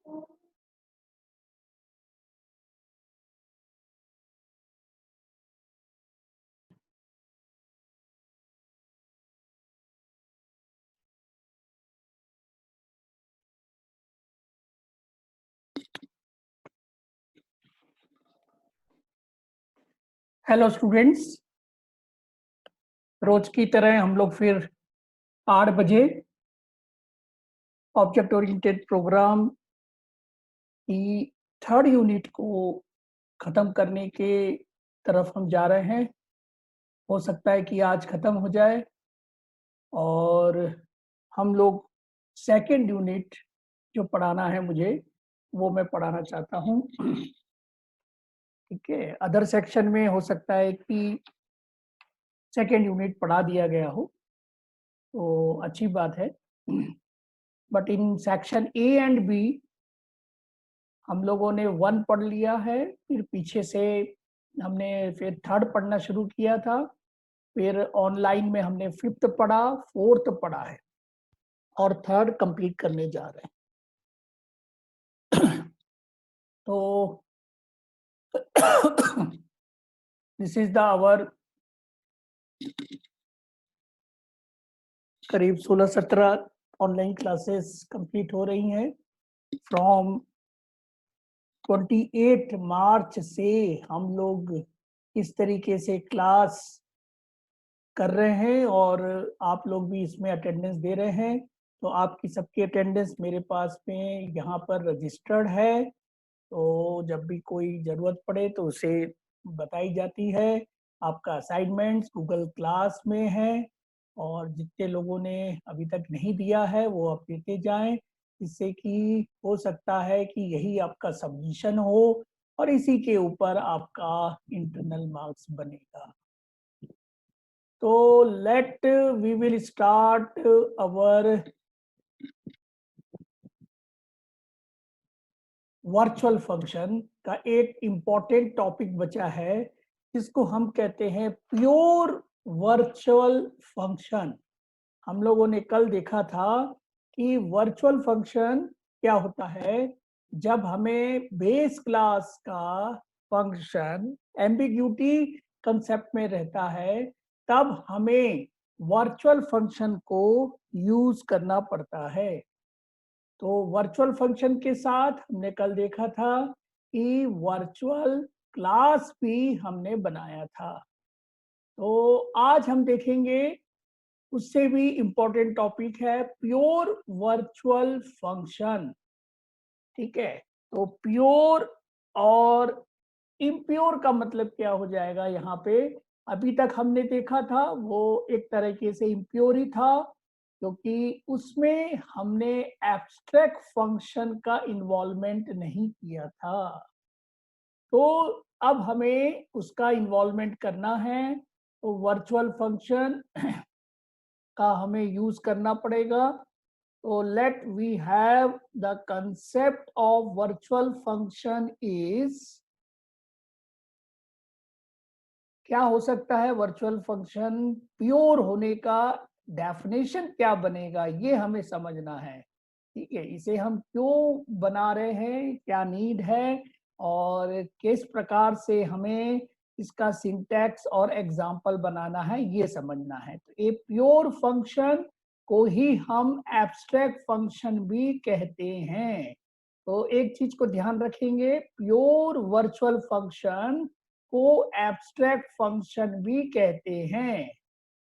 Hello students, रोज की तरह हम लोग फिर 8 बजे ऑब्जेक्ट ओरिएंटेड प्रोग्राम की थर्ड यूनिट को खत्म करने के तरफ हम जा रहे हैं। हो सकता है कि आज खत्म हो जाए और हम लोग सेकेंड यूनिट जो पढ़ाना है मुझे, वो मैं पढ़ाना चाहता हूँ। ठीक है, अदर सेक्शन में हो सकता है कि सेकेंड यूनिट पढ़ा दिया गया हो, तो अच्छी बात है। But in section A and B हम लोगों ने 1 पढ़ लिया है, फिर पीछे से हमने फिर थर्ड पढ़ना शुरू किया था, फिर ऑनलाइन में हमने 5th पढ़ा, 4th पढ़ा है और थर्ड कंप्लीट करने जा रहे हैं। तो दिस इज द आवर करीब 16-17 ऑनलाइन क्लासेस कंप्लीट हो रही हैं। फ्रॉम 28 मार्च से हम लोग इस तरीके से क्लास कर रहे हैं और आप लोग भी इसमें अटेंडेंस दे रहे हैं। तो आपकी सबकी अटेंडेंस मेरे पास में यहाँ पर रजिस्टर्ड है, तो जब भी कोई ज़रूरत पड़े तो उसे बताई जाती है। आपका असाइनमेंट्स गूगल क्लास में है और जितने लोगों ने अभी तक नहीं दिया है वो अब देते जाएं, जिससे कि हो सकता है कि यही आपका सबमिशन हो और इसी के ऊपर आपका इंटरनल मार्क्स बनेगा। तो let we will start our virtual function का एक इम्पॉर्टेंट टॉपिक बचा है, जिसको हम कहते हैं प्योर वर्चुअल फंक्शन। हम लोगों ने कल देखा था कि वर्चुअल फंक्शन क्या होता है। जब हमें बेस क्लास का फंक्शन एम्बिग्यूटी कंसेप्ट में रहता है, तब हमें वर्चुअल फंक्शन को यूज करना पड़ता है। तो वर्चुअल फंक्शन के साथ हमने कल देखा था कि वर्चुअल क्लास भी हमने बनाया था। तो आज हम देखेंगे उससे भी इंपॉर्टेंट टॉपिक है प्योर वर्चुअल फंक्शन। ठीक है, तो प्योर और इम्प्योर का मतलब क्या हो जाएगा यहाँ पे। अभी तक हमने देखा था वो एक तरीके से इम्प्योर ही था, क्योंकि उसमें हमने एब्स्ट्रैक्ट फंक्शन का इन्वॉल्वमेंट नहीं किया था। तो अब हमें उसका इन्वॉल्वमेंट करना है, तो वर्चुअल फंक्शन का हमें यूज करना पड़ेगा। तो let we have the concept of virtual function is, क्या हो सकता है वर्चुअल फंक्शन प्योर होने का डेफिनेशन क्या बनेगा, ये हमें समझना है। ठीक है, इसे हम क्यों बना रहे हैं, क्या नीड है और किस प्रकार से हमें इसका सिंटैक्स और एग्जाम्पल बनाना है, ये समझना है। तो ये प्योर फंक्शन को ही हम एब्स्ट्रैक्ट फंक्शन भी कहते हैं। तो एक चीज को ध्यान रखेंगे, प्योर वर्चुअल फंक्शन को एब्स्ट्रैक्ट फंक्शन भी कहते हैं।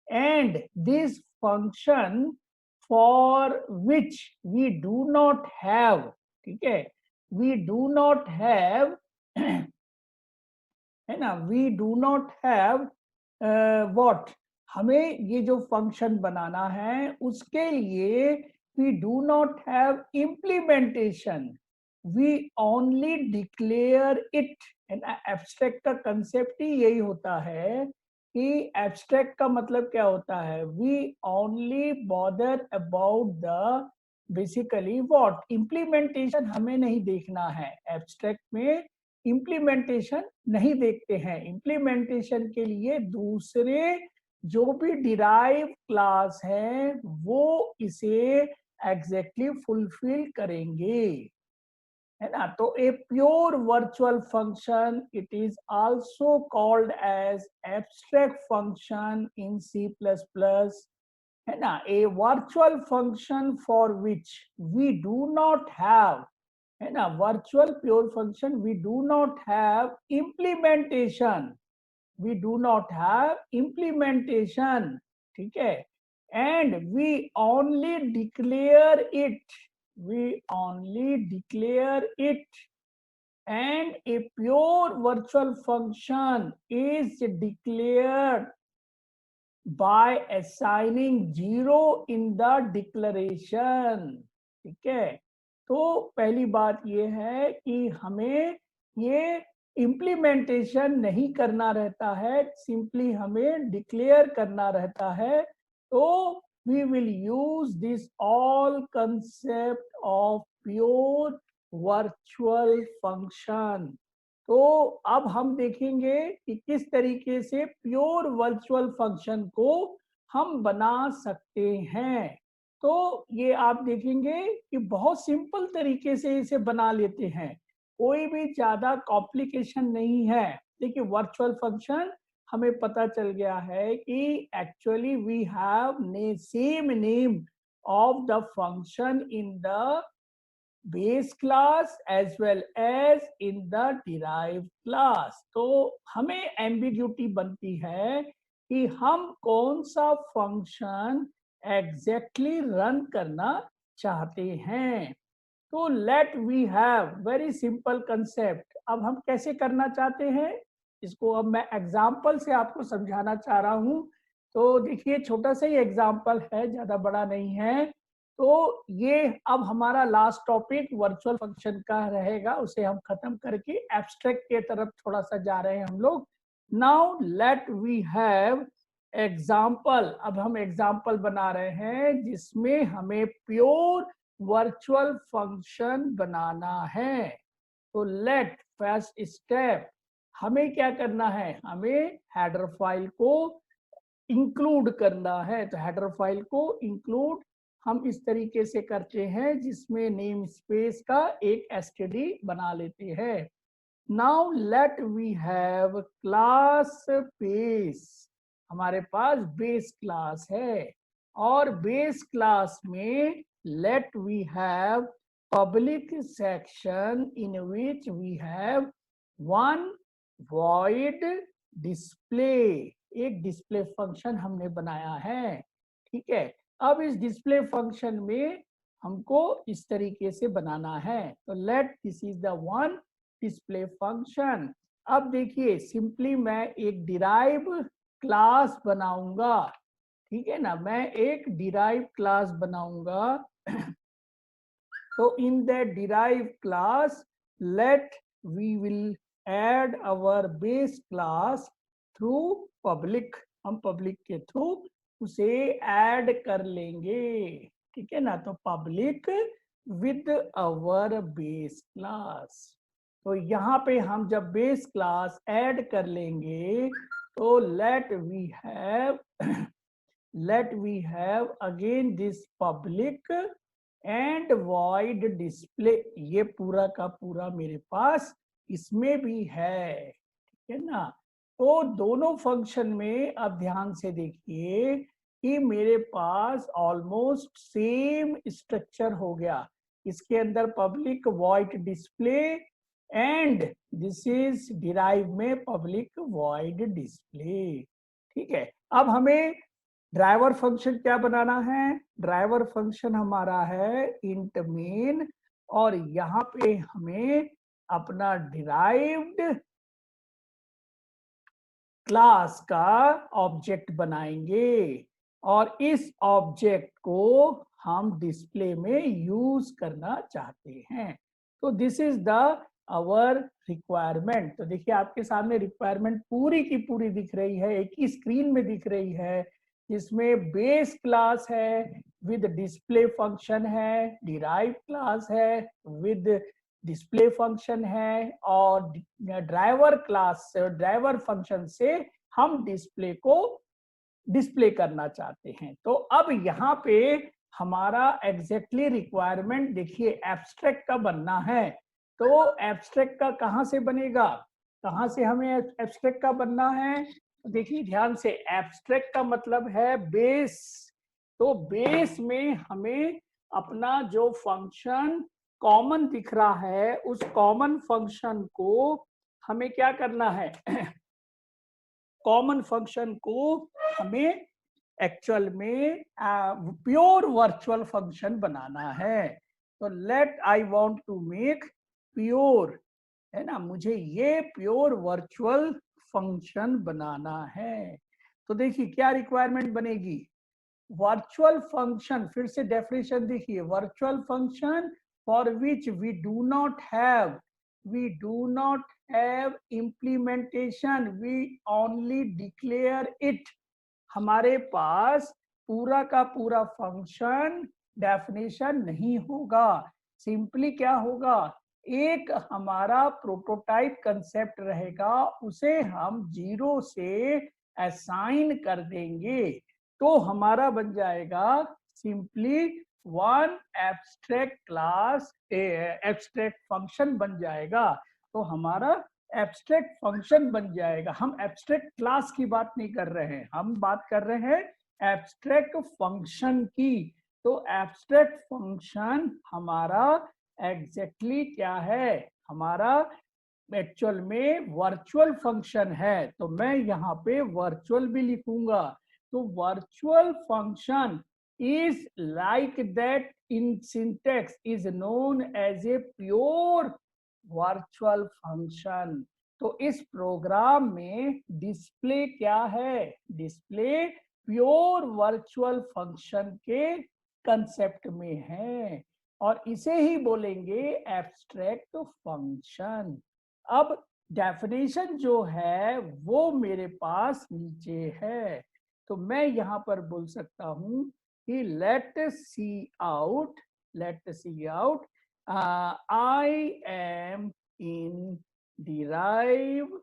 And this function for which we do not have, ठीक है, वी डू नॉट हैव है ना, we do not have what, हमें ये जो फंक्शन बनाना है उसके लिए we do not have implementation, we only declare it. Abstract का कंसेप्ट ही यही होता है कि एब्स्ट्रैक्ट का मतलब क्या होता है, we only bother about the basically what implementation, हमें नहीं देखना है। एब्स्ट्रैक्ट में इम्प्लीमेंटेशन नहीं देखते हैं, इम्प्लीमेंटेशन के लिए दूसरे जो भी डिराइव क्लास है वो इसे एग्जैक्टली फुलफिल करेंगे। है ना। तो a pure virtual function it is also called as abstract function in C plus plus, है ना। A virtual function for which we do not have, है ना, virtual pure function we do not have implementation, we do not have implementation, ठीक है। And we only declare it, we only declare it, and a pure virtual function is declared by assigning 0 in the declaration, ठीक है। तो पहली बात ये है कि हमें ये इम्प्लीमेंटेशन नहीं करना रहता है, सिंपली हमें डिक्लेयर करना रहता है। तो we will use this all concept of pure virtual function. तो अब हम देखेंगे कि किस तरीके से प्योर वर्चुअल फंक्शन को हम बना सकते हैं। तो ये आप देखेंगे कि बहुत सिंपल तरीके से इसे बना लेते हैं, कोई भी ज्यादा कॉम्प्लिकेशन नहीं है। देखिए वर्चुअल फंक्शन हमें पता चल गया है कि actually we have same name of the function in the base class as well as in the derived class. तो हमें एम्बिग्यूटी बनती है कि हम कौन सा फंक्शन एग्जैक्टली रन करना चाहते हैं। तो let we have very simple concept. अब हम कैसे करना चाहते हैं इसको अब मैं एग्जाम्पल से आपको समझाना चाह रहा हूं। तो देखिए छोटा सा ही एग्जाम्पल है, ज्यादा बड़ा नहीं है। तो ये अब हमारा लास्ट टॉपिक वर्चुअल फंक्शन का रहेगा, उसे हम खत्म करके एब्स्ट्रैक्ट के तरफ थोड़ा सा जा रहे हैं हम लोग। Now let we have example. अब हम एग्जाम्पल बना रहे हैं जिसमें हमें प्योर वर्चुअल फंक्शन बनाना है। तो लेट फर्स्ट स्टेप हमें क्या करना है, हमें हेडर फाइल को इंक्लूड करना है। तो हेडर फाइल को इंक्लूड हम इस तरीके से करते हैं जिसमें नेम स्पेस का एक एसटीडी बना लेते हैं। Now let we have class base, हमारे पास बेस क्लास है और बेस क्लास में let we have public section in which we have one void display, एक डिस्प्ले फंक्शन हमने बनाया है, ठीक है। अब इस डिस्प्ले फंक्शन में हमको इस तरीके से बनाना है। तो let this is the one display function. अब देखिए सिंपली मैं एक डिराइव क्लास बनाऊंगा, ठीक है ना, मैं एक डिराइव क्लास बनाऊंगा। तो in the derive class let we will add our base class through public, हम पब्लिक के थ्रू उसे ऐड कर लेंगे, ठीक है ना। तो public with our base class. तो यहाँ पे हम जब बेस क्लास ऐड कर लेंगे तो let we have again this public and void display. ये पूरा का पूरा मेरे पास इसमें भी है, ठीक है ना। तो दोनों फंक्शन में अब ध्यान से देखिए कि मेरे पास ऑलमोस्ट सेम स्ट्रक्चर हो गया। इसके अंदर public void display and this is derive में पब्लिक void डिस्प्ले, ठीक है। अब हमें ड्राइवर फंक्शन क्या बनाना है, ड्राइवर फंक्शन हमारा है इंट मेन और यहाँ पे हमें अपना डिराइव्ड क्लास का ऑब्जेक्ट बनाएंगे और इस ऑब्जेक्ट को हम डिस्प्ले में यूज करना चाहते हैं। तो this is the our requirement. तो देखिए आपके सामने रिक्वायरमेंट पूरी की पूरी दिख रही है, एक ही स्क्रीन में दिख रही है, जिसमें बेस क्लास है विद डिस्प्ले फंक्शन है, डिराइव क्लास है विद डिस्प्ले फंक्शन है और ड्राइवर क्लास से ड्राइवर फंक्शन से हम डिस्प्ले को डिस्प्ले करना चाहते हैं। तो अब यहाँ पे हमारा एग्जैक्टली रिक्वायरमेंट देखिए एब्स्ट्रैक्ट का बनना है। तो एब्स्ट्रैक्ट का कहाँ से बनेगा, कहाँ से हमें एब्स्ट्रैक्ट का बनना है? तो देखिए ध्यान से, एब्स्ट्रैक्ट का मतलब है बेस। तो बेस में हमें अपना जो फंक्शन कॉमन दिख रहा है, उस कॉमन फंक्शन को हमें क्या करना है? कॉमन फंक्शन को हमें एक्चुअल में प्योर वर्चुअल फंक्शन बनाना है। तो let I want to make pure, है ना, मुझे ये प्योर वर्चुअल फंक्शन बनाना है। तो देखिए क्या रिक्वायरमेंट बनेगी? वर्चुअल फंक्शन, फिर से डेफिनेशन देखिए, virtual function for which we do not have implementation, we only declare it. हमारे पास पूरा का पूरा फंक्शन डेफिनेशन नहीं होगा, सिंपली क्या होगा, एक हमारा प्रोटोटाइप कंसेप्ट रहेगा, उसे हम जीरो से असाइन कर देंगे, तो हमारा बन जाएगा simply one abstract class, abstract function बन जाएगा। तो हमारा एब्स्ट्रैक्ट फंक्शन बन जाएगा। हम एब्स्ट्रैक्ट क्लास की बात नहीं कर रहे हैं, हम बात कर रहे हैं एब्स्ट्रैक्ट फंक्शन की। तो एब्स्ट्रैक्ट फंक्शन हमारा एग्जैक्टली क्या है? हमारा एक्चुअल में वर्चुअल फंक्शन है। तो मैं यहाँ पे वर्चुअल भी लिखूंगा। तो virtual function is like that in syntax is known as a pure virtual function। तो इस प्रोग्राम में डिस्प्ले क्या है? डिस्प्ले प्योर वर्चुअल फंक्शन के कंसेप्ट में है, और इसे ही बोलेंगे एब्स्ट्रैक्ट फंक्शन। अब डेफिनेशन जो है वो मेरे पास नीचे है, तो मैं यहां पर बोल सकता हूं कि let see out I am in derive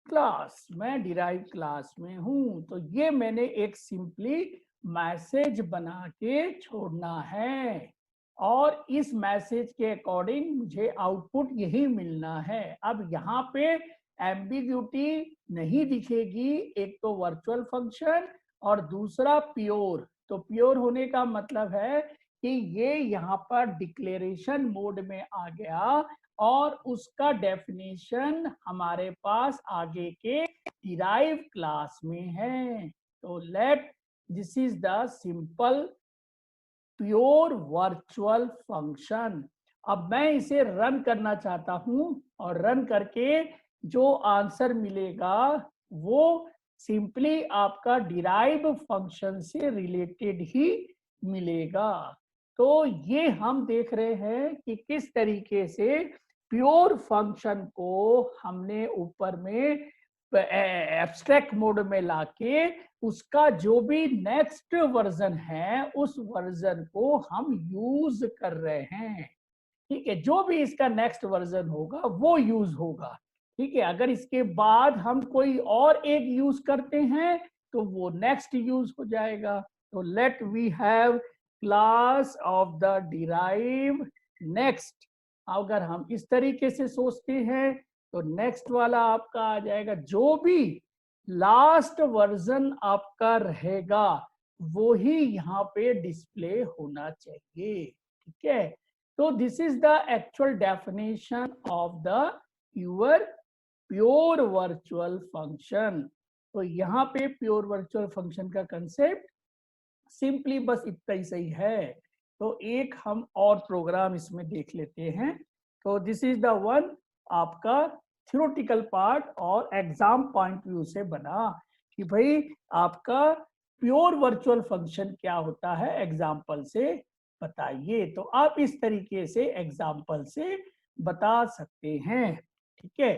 class, मैं डिराइव क्लास में हूं। तो ये मैंने एक सिंपली मैसेज बना के छोड़ना है, और इस मैसेज के अकॉर्डिंग मुझे आउटपुट यही मिलना है। अब यहाँ पे एम्बिग्यूटी नहीं दिखेगी, एक तो वर्चुअल फंक्शन और दूसरा प्योर। तो प्योर होने का मतलब है कि ये यहाँ पर डिक्लेरेशन मोड में आ गया, और उसका डेफिनेशन हमारे पास आगे के डिराइव क्लास में है। तो let this is the simple pure virtual function. अब मैं इसे रन करना चाहता हूं, और रन करके जो आंसर मिलेगा वो सिंपली आपका डिराइव फंक्शन से रिलेटेड ही मिलेगा। तो ये हम देख रहे हैं कि किस तरीके से प्योर फंक्शन को हमने ऊपर में एब्स्ट्रैक्ट मोड में लाके उसका जो भी नेक्स्ट वर्जन है उस वर्जन को हम यूज कर रहे हैं। ठीक है, जो भी इसका नेक्स्ट वर्जन होगा वो यूज होगा। ठीक है, अगर इसके बाद हम कोई और एक यूज करते हैं तो वो नेक्स्ट यूज हो जाएगा। तो let we have class of the derive next. अगर हम इस तरीके से सोचते हैं तो नेक्स्ट वाला आपका आ जाएगा, जो भी लास्ट वर्जन आपका रहेगा वो ही यहाँ पे डिस्प्ले होना चाहिए। ठीक है, तो this is the actual definition of the your pure virtual function. तो यहाँ पे प्योर वर्चुअल फंक्शन का कंसेप्ट सिंपली बस इतना ही सही है। तो एक हम और प्रोग्राम इसमें देख लेते हैं। तो दिस इज द वन आपका थ्योरेटिकल पार्ट और एग्जाम पॉइंट व्यू से बना कि भाई आपका प्योर वर्चुअल फंक्शन क्या होता है, एग्जाम्पल से बताइए। तो आप इस तरीके से एग्जाम्पल से बता सकते हैं। ठीक है,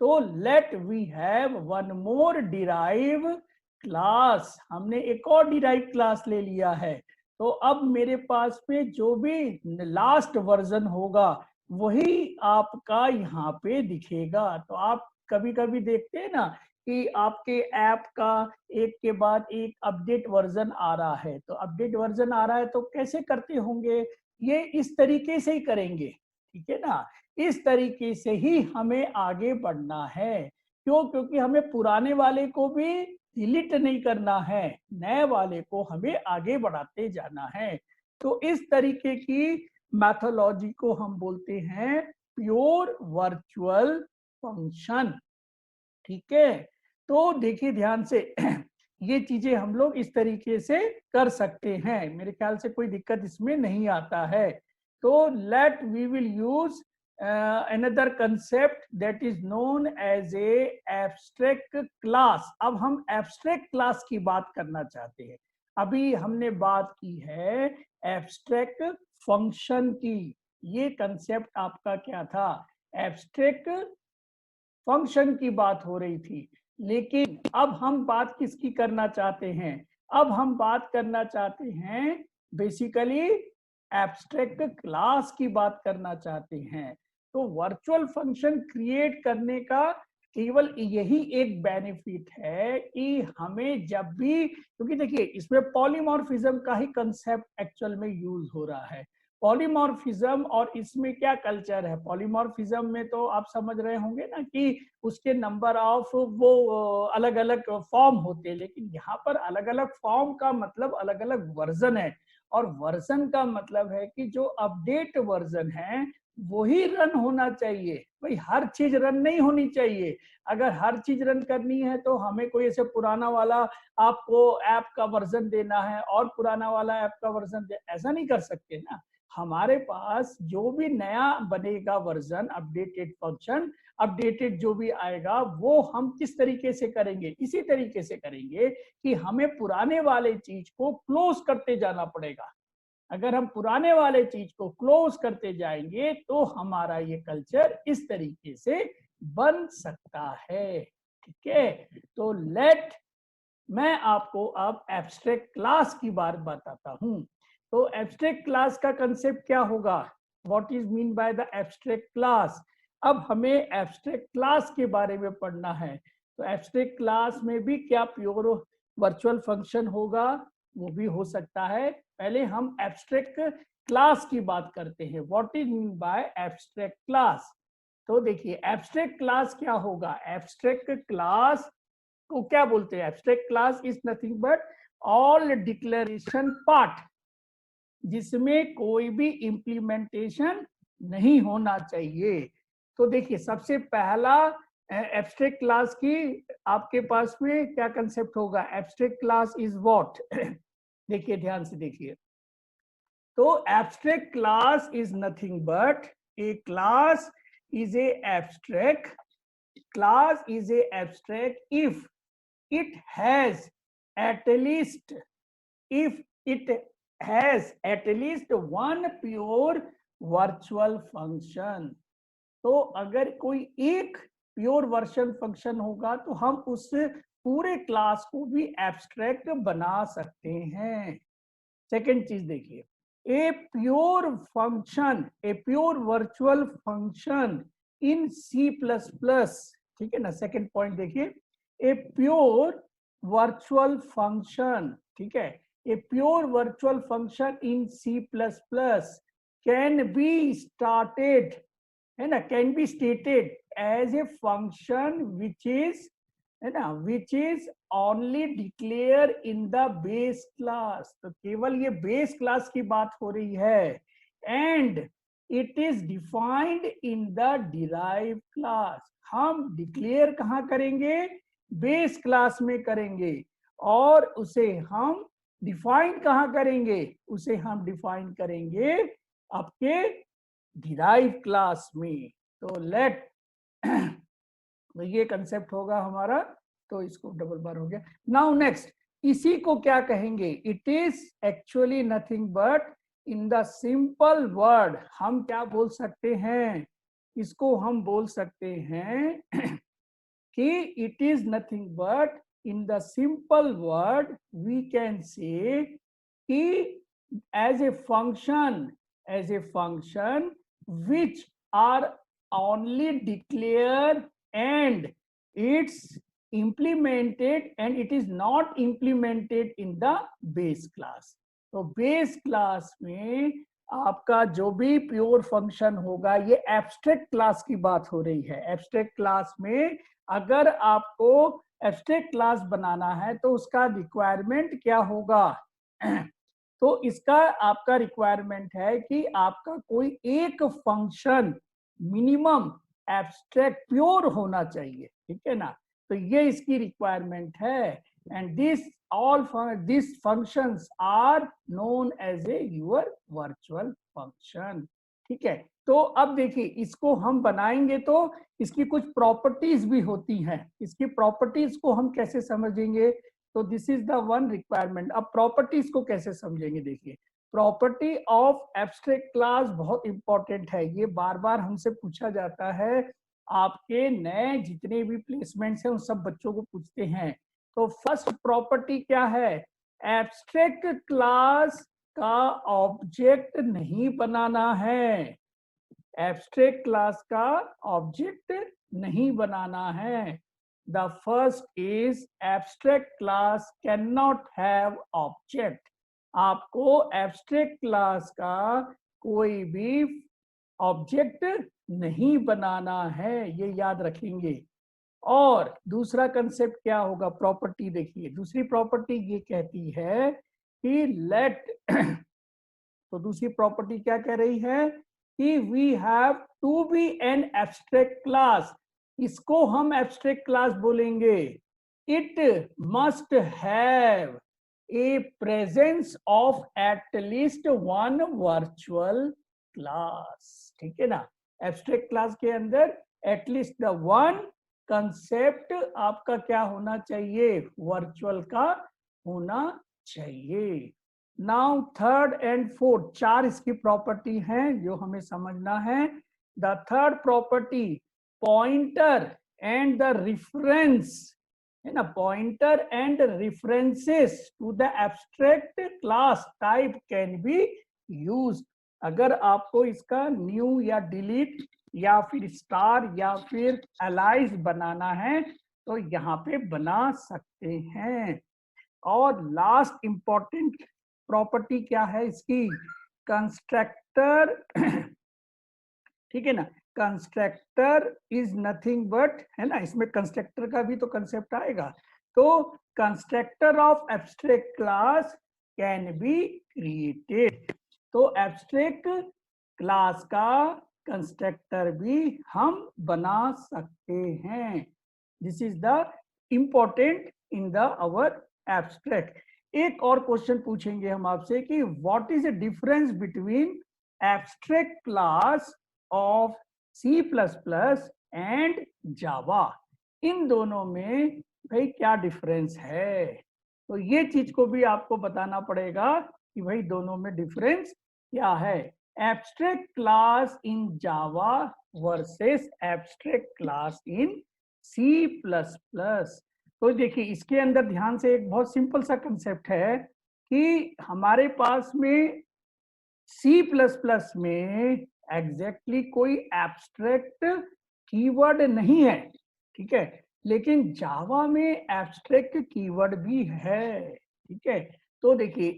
तो let we have one more derive class. हमने एक और डिराइव क्लास ले लिया है। तो अब मेरे पास में जो भी लास्ट वर्जन होगा वही आपका यहाँ पे दिखेगा। तो आप कभी कभी देखते हैं ना कि आपके ऐप का एक के बाद एक अपडेट वर्जन आ रहा है। तो अपडेट वर्जन आ रहा है तो कैसे करते होंगे? ये इस तरीके से ही करेंगे, ठीक है ना। इस तरीके से ही हमें आगे बढ़ना है। क्यों? क्योंकि हमें पुराने वाले को भी डिलीट नहीं करना है, नए वाले को हमें आगे बढ़ाते जाना है। तो इस तरीके की मैथोलॉजी को हम बोलते हैं प्योर वर्चुअल फंक्शन, ठीक है। तो देखिए ध्यान से ये चीजें हम लोग इस तरीके से कर सकते हैं, मेरे ख्याल से कोई दिक्कत इसमें नहीं आता है। तो let we will use another concept that is known as a abstract class। अब हम abstract class की बात करना चाहते हैं। अभी हमने बात की है abstract function की। ये कंसेप्ट आपका क्या था? abstract फंक्शन की बात हो रही थी। लेकिन अब हम बात किसकी करना चाहते हैं? अब हम बात करना चाहते हैं बेसिकली एब्स्ट्रैक्ट क्लास की बात करना चाहते हैं। तो वर्चुअल फंक्शन क्रिएट करने का केवल यही एक बेनिफिट है कि हमें जब भी, क्योंकि देखिए इसमें पॉलीमॉर्फिज्म का ही कंसेप्ट एक्चुअल में यूज हो रहा है। पॉलीमॉर्फिज्म और इसमें क्या कल्चर है? पॉलीमॉर्फिज्म में तो आप समझ रहे होंगे ना कि उसके नंबर ऑफ वो अलग अलग फॉर्म होते हैं, लेकिन यहाँ पर अलग अलग फॉर्म का मतलब अलग अलग वर्जन है। और वर्जन का मतलब है कि जो अपडेट वर्जन है वही रन होना चाहिए। भाई हर चीज रन नहीं होनी चाहिए। अगर हर चीज रन करनी है तो हमें कोई ऐसे पुराना वाला आपको ऐप का वर्जन देना है और पुराना वाला ऐप का वर्जन ऐसा नहीं कर सकते ना। हमारे पास जो भी नया बनेगा वर्जन, अपडेटेड फंक्शन, अपडेटेड जो भी आएगा वो हम किस तरीके से करेंगे? इसी तरीके से करेंगे कि हमें पुराने वाले चीज को क्लोज करते जाना पड़ेगा। अगर हम पुराने वाले चीज को क्लोज करते जाएंगे तो हमारा ये कल्चर इस तरीके से बन सकता है, ठीक है। तो मैं आपको अब एब्स्ट्रैक्ट क्लास की बात बताता हूं। तो एब्स्ट्रैक्ट क्लास का कंसेप्ट क्या होगा? What is mean by the abstract class? अब हमें एब्स्ट्रैक्ट क्लास के बारे में पढ़ना है। तो एब्स्ट्रैक्ट क्लास में भी क्या प्योर वर्चुअल फंक्शन होगा? वो भी हो सकता है। पहले हम एब्स्ट्रैक्ट क्लास की बात करते हैं। What is mean by abstract class? तो देखिए एब्स्ट्रैक्ट क्लास क्या होगा? एब्स्ट्रैक्ट क्लास को क्या बोलते हैं? Abstract class is nothing but all declaration part, जिसमें कोई भी इंप्लीमेंटेशन नहीं होना चाहिए। तो देखिए सबसे पहला एब्स्ट्रैक्ट क्लास की आपके पास में क्या कंसेप्ट होगा? Abstract class is what? देखिए ध्यान से देखिए। तो abstract class is nothing but A class is a abstract class is a abstract if it has at least if it has at least one pure virtual function। तो अगर कोई एक pure virtual function होगा तो हम उस पूरे class को भी एब्स्ट्रैक्ट बना सकते हैं। सेकेंड चीज देखिए, a pure function, A pure virtual function in C++, ठीक है ना। सेकेंड पॉइंट देखिए, ए प्योर वर्चुअल फंक्शन, ठीक है, a pure virtual function in C++ can be started, है ना, can be stated as a function which is, है ना, which is only declare in the base class. तो केवल ये बेस क्लास की बात हो रही है। And it is defined in the derive class. हम डिक्लेयर कहाँ करेंगे? बेस क्लास में करेंगे। और उसे हम डिफाइन कहाँ करेंगे? उसे हम डिफाइन करेंगे आपके डिराइव क्लास में। तो लेट तो ये कंसेप्ट होगा हमारा। तो इसको डबल बार हो गया। नाउ नेक्स्ट, इसी को क्या कहेंगे? It is actually nothing but in the simple word हम क्या बोल सकते हैं? इसको हम बोल सकते हैं कि it is nothing but in the simple word we can say कि as a function which are only declare and it's implemented and it is not implemented in the base class। तो बेस क्लास में आपका जो भी pure function होगा, ये abstract class की बात हो रही है। एब्स्ट्रैक्ट क्लास में अगर आपको एब्स्ट्रैक्ट क्लास बनाना है तो उसका रिक्वायरमेंट क्या होगा? तो इसका आपका रिक्वायरमेंट है कि आपका कोई एक फंक्शन मिनिमम एब्स्ट्रैक्ट प्योर होना चाहिए, ठीक है ना? तो ये इसकी रिक्वायरमेंट है। And this functions are known as a your virtual function, ठीक है? तो अब देखिए, इसको हम बनाएंगे तो इसकी कुछ प्रॉपर्टीज भी होती हैं। इसकी प्रॉपर्टीज को हम कैसे समझेंगे? तो this is the one requirement. अब प्रॉपर्टीज को कैसे समझेंगे? देखिए, प्रॉपर्टी ऑफ एब्स्ट्रैक्ट क्लास बहुत इंपॉर्टेंट है। ये बार बार हमसे पूछा जाता है, आपके नए जितने भी प्लेसमेंट्स हैं उन सब बच्चों को पूछते हैं। तो फर्स्ट प्रॉपर्टी क्या है? एब्स्ट्रैक्ट क्लास का ऑब्जेक्ट नहीं बनाना है। एब्स्ट्रैक्ट क्लास का ऑब्जेक्ट नहीं बनाना है। The first is abstract class can not have object. आपको एब्स्ट्रैक्ट क्लास का कोई भी ऑब्जेक्ट नहीं बनाना है, ये याद रखेंगे। और दूसरा कंसेप्ट क्या होगा? प्रॉपर्टी देखिए, दूसरी प्रॉपर्टी ये कहती है कि लेट तो दूसरी प्रॉपर्टी क्या कह रही है कि we have to be an abstract class. इसको हम एब्स्ट्रैक्ट क्लास बोलेंगे। It must have a presence of at least one virtual class, ठीक है ना? एब्स्ट्रैक्ट क्लास के अंदर एटलीस्ट द वन कंसेप्ट आपका क्या होना चाहिए? वर्चुअल का होना चाहिए। नाउ थर्ड एंड फोर्थ, चार इसकी प्रॉपर्टी हैं जो हमें समझना है। The third property, pointer and the reference, है ना? Pointer and references to the abstract class type can be use. अगर आपको इसका न्यू या डिलीट या फिर स्टार या फिर एलाइज बनाना है तो यहाँ पे बना सकते हैं। और लास्ट इंपॉर्टेंट प्रॉपर्टी क्या है इसकी? कंस्ट्रक्टर, ठीक है ना? कंस्ट्रक्टर इज नथिंग बट, है ना? इसमें कंस्ट्रक्टर का भी तो कंसेप्ट आएगा। तो constructor of abstract class can be created. तो एब्स्ट्रैक्ट क्लास का कंस्ट्रक्टर भी हम बना सकते हैं। This is the important in the our abstract. एक और क्वेश्चन पूछेंगे हम आपसे कि what is the difference between abstract class of C++ and Java. इन दोनों में भाई क्या डिफरेंस है? तो ये चीज को भी आपको बताना पड़ेगा कि भाई दोनों में डिफरेंस क्या है। Abstract class in Java versus abstract class in C++। तो देखिए, इसके अंदर ध्यान से एक बहुत सिंपल सा कंसेप्ट है कि हमारे पास में C++ में एग्जैक्टली कोई एब्स्ट्रैक्ट कीवर्ड नहीं है, ठीक है? लेकिन जावा में एब्स्ट्रैक्ट कीवर्ड भी है, ठीक है? तो देखिए,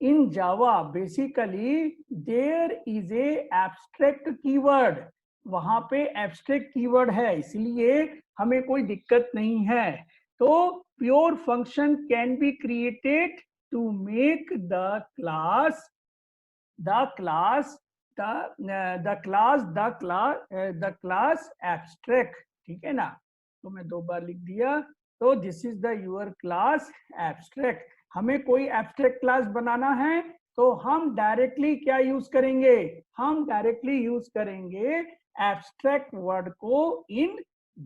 in Java basically there is a abstract keyword. वहां पे एब्स्ट्रैक्ट कीवर्ड है, इसलिए हमें कोई दिक्कत नहीं है। तो pure function can be created to make the class abstract, ठीक है ना? तो मैं दो बार लिख दिया। तो this is the your class abstract. हमें कोई एब्स्ट्रैक्ट क्लास बनाना है तो हम डायरेक्टली क्या यूज करेंगे? हम डायरेक्टली यूज करेंगे एब्स्ट्रैक्ट वर्ड को इन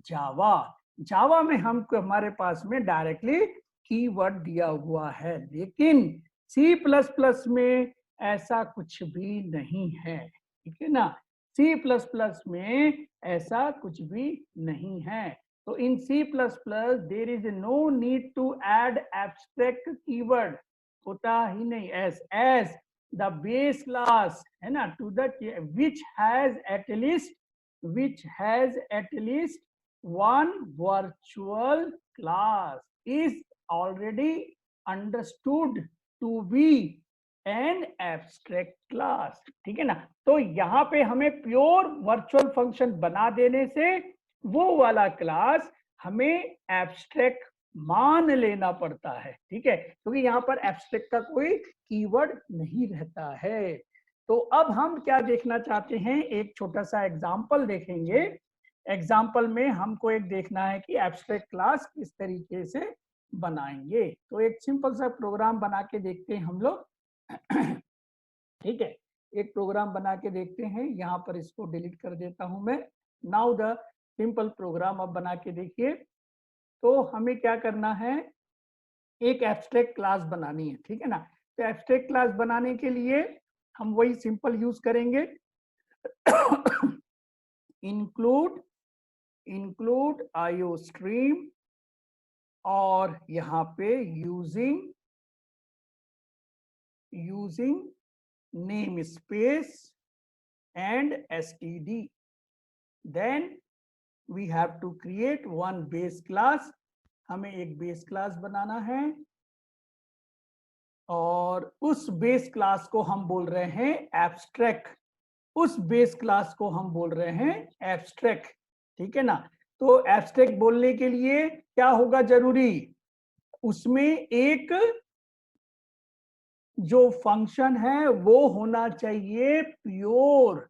जावा। जावा में हम हमारे पास में डायरेक्टली कीवर्ड दिया हुआ है, लेकिन C++ में ऐसा कुछ भी नहीं है, ठीक है ना? C++ में ऐसा कुछ भी नहीं है। तो in C++ there is no need to add abstract keyword, होता ही नहीं। एज द बेस क्लास, है ना, to the which has at least one virtual class is already understood to be an abstract class, ठीक है ना। तो यहाँ पे हमें प्योर वर्चुअल फंक्शन बना देने से वो वाला क्लास हमें एब्स्ट्रैक्ट मान लेना पड़ता है, ठीक है, क्योंकि यहाँ पर एब्स्ट्रैक्ट का कोई कीवर्ड नहीं रहता है। तो अब हम क्या देखना चाहते हैं, एक छोटा सा एग्जाम्पल देखेंगे। एग्जाम्पल में हमको एक देखना है कि एब्स्ट्रैक्ट क्लास किस तरीके से बनाएंगे। तो एक सिंपल सा प्रोग्राम बना के देखते हैं हम लोग। ठीक है, एक प्रोग्राम बना के देखते हैं। यहाँ पर इसको डिलीट कर देता हूं मैं। नाउ द सिंपल प्रोग्राम अब बना के देखिए। तो हमें क्या करना है, एक एब्स्ट्रैक्ट क्लास बनानी है, ठीक है ना। तो एब्स्ट्रैक्ट क्लास बनाने के लिए हम वही सिंपल यूज करेंगे, इंक्लूड IOStream, और यहाँ पे using namespace and std. Then we have to create one base class. हमें एक बेस क्लास बनाना है और उस बेस क्लास को हम बोल रहे हैं एब्स्ट्रैक्ट। उस बेस क्लास को हम बोल रहे हैं एब्स्ट्रैक्ट, ठीक है ना। तो एब्स्ट्रैक्ट बोलने के लिए क्या होगा जरूरी, उसमें एक जो फंक्शन है वो होना चाहिए प्योर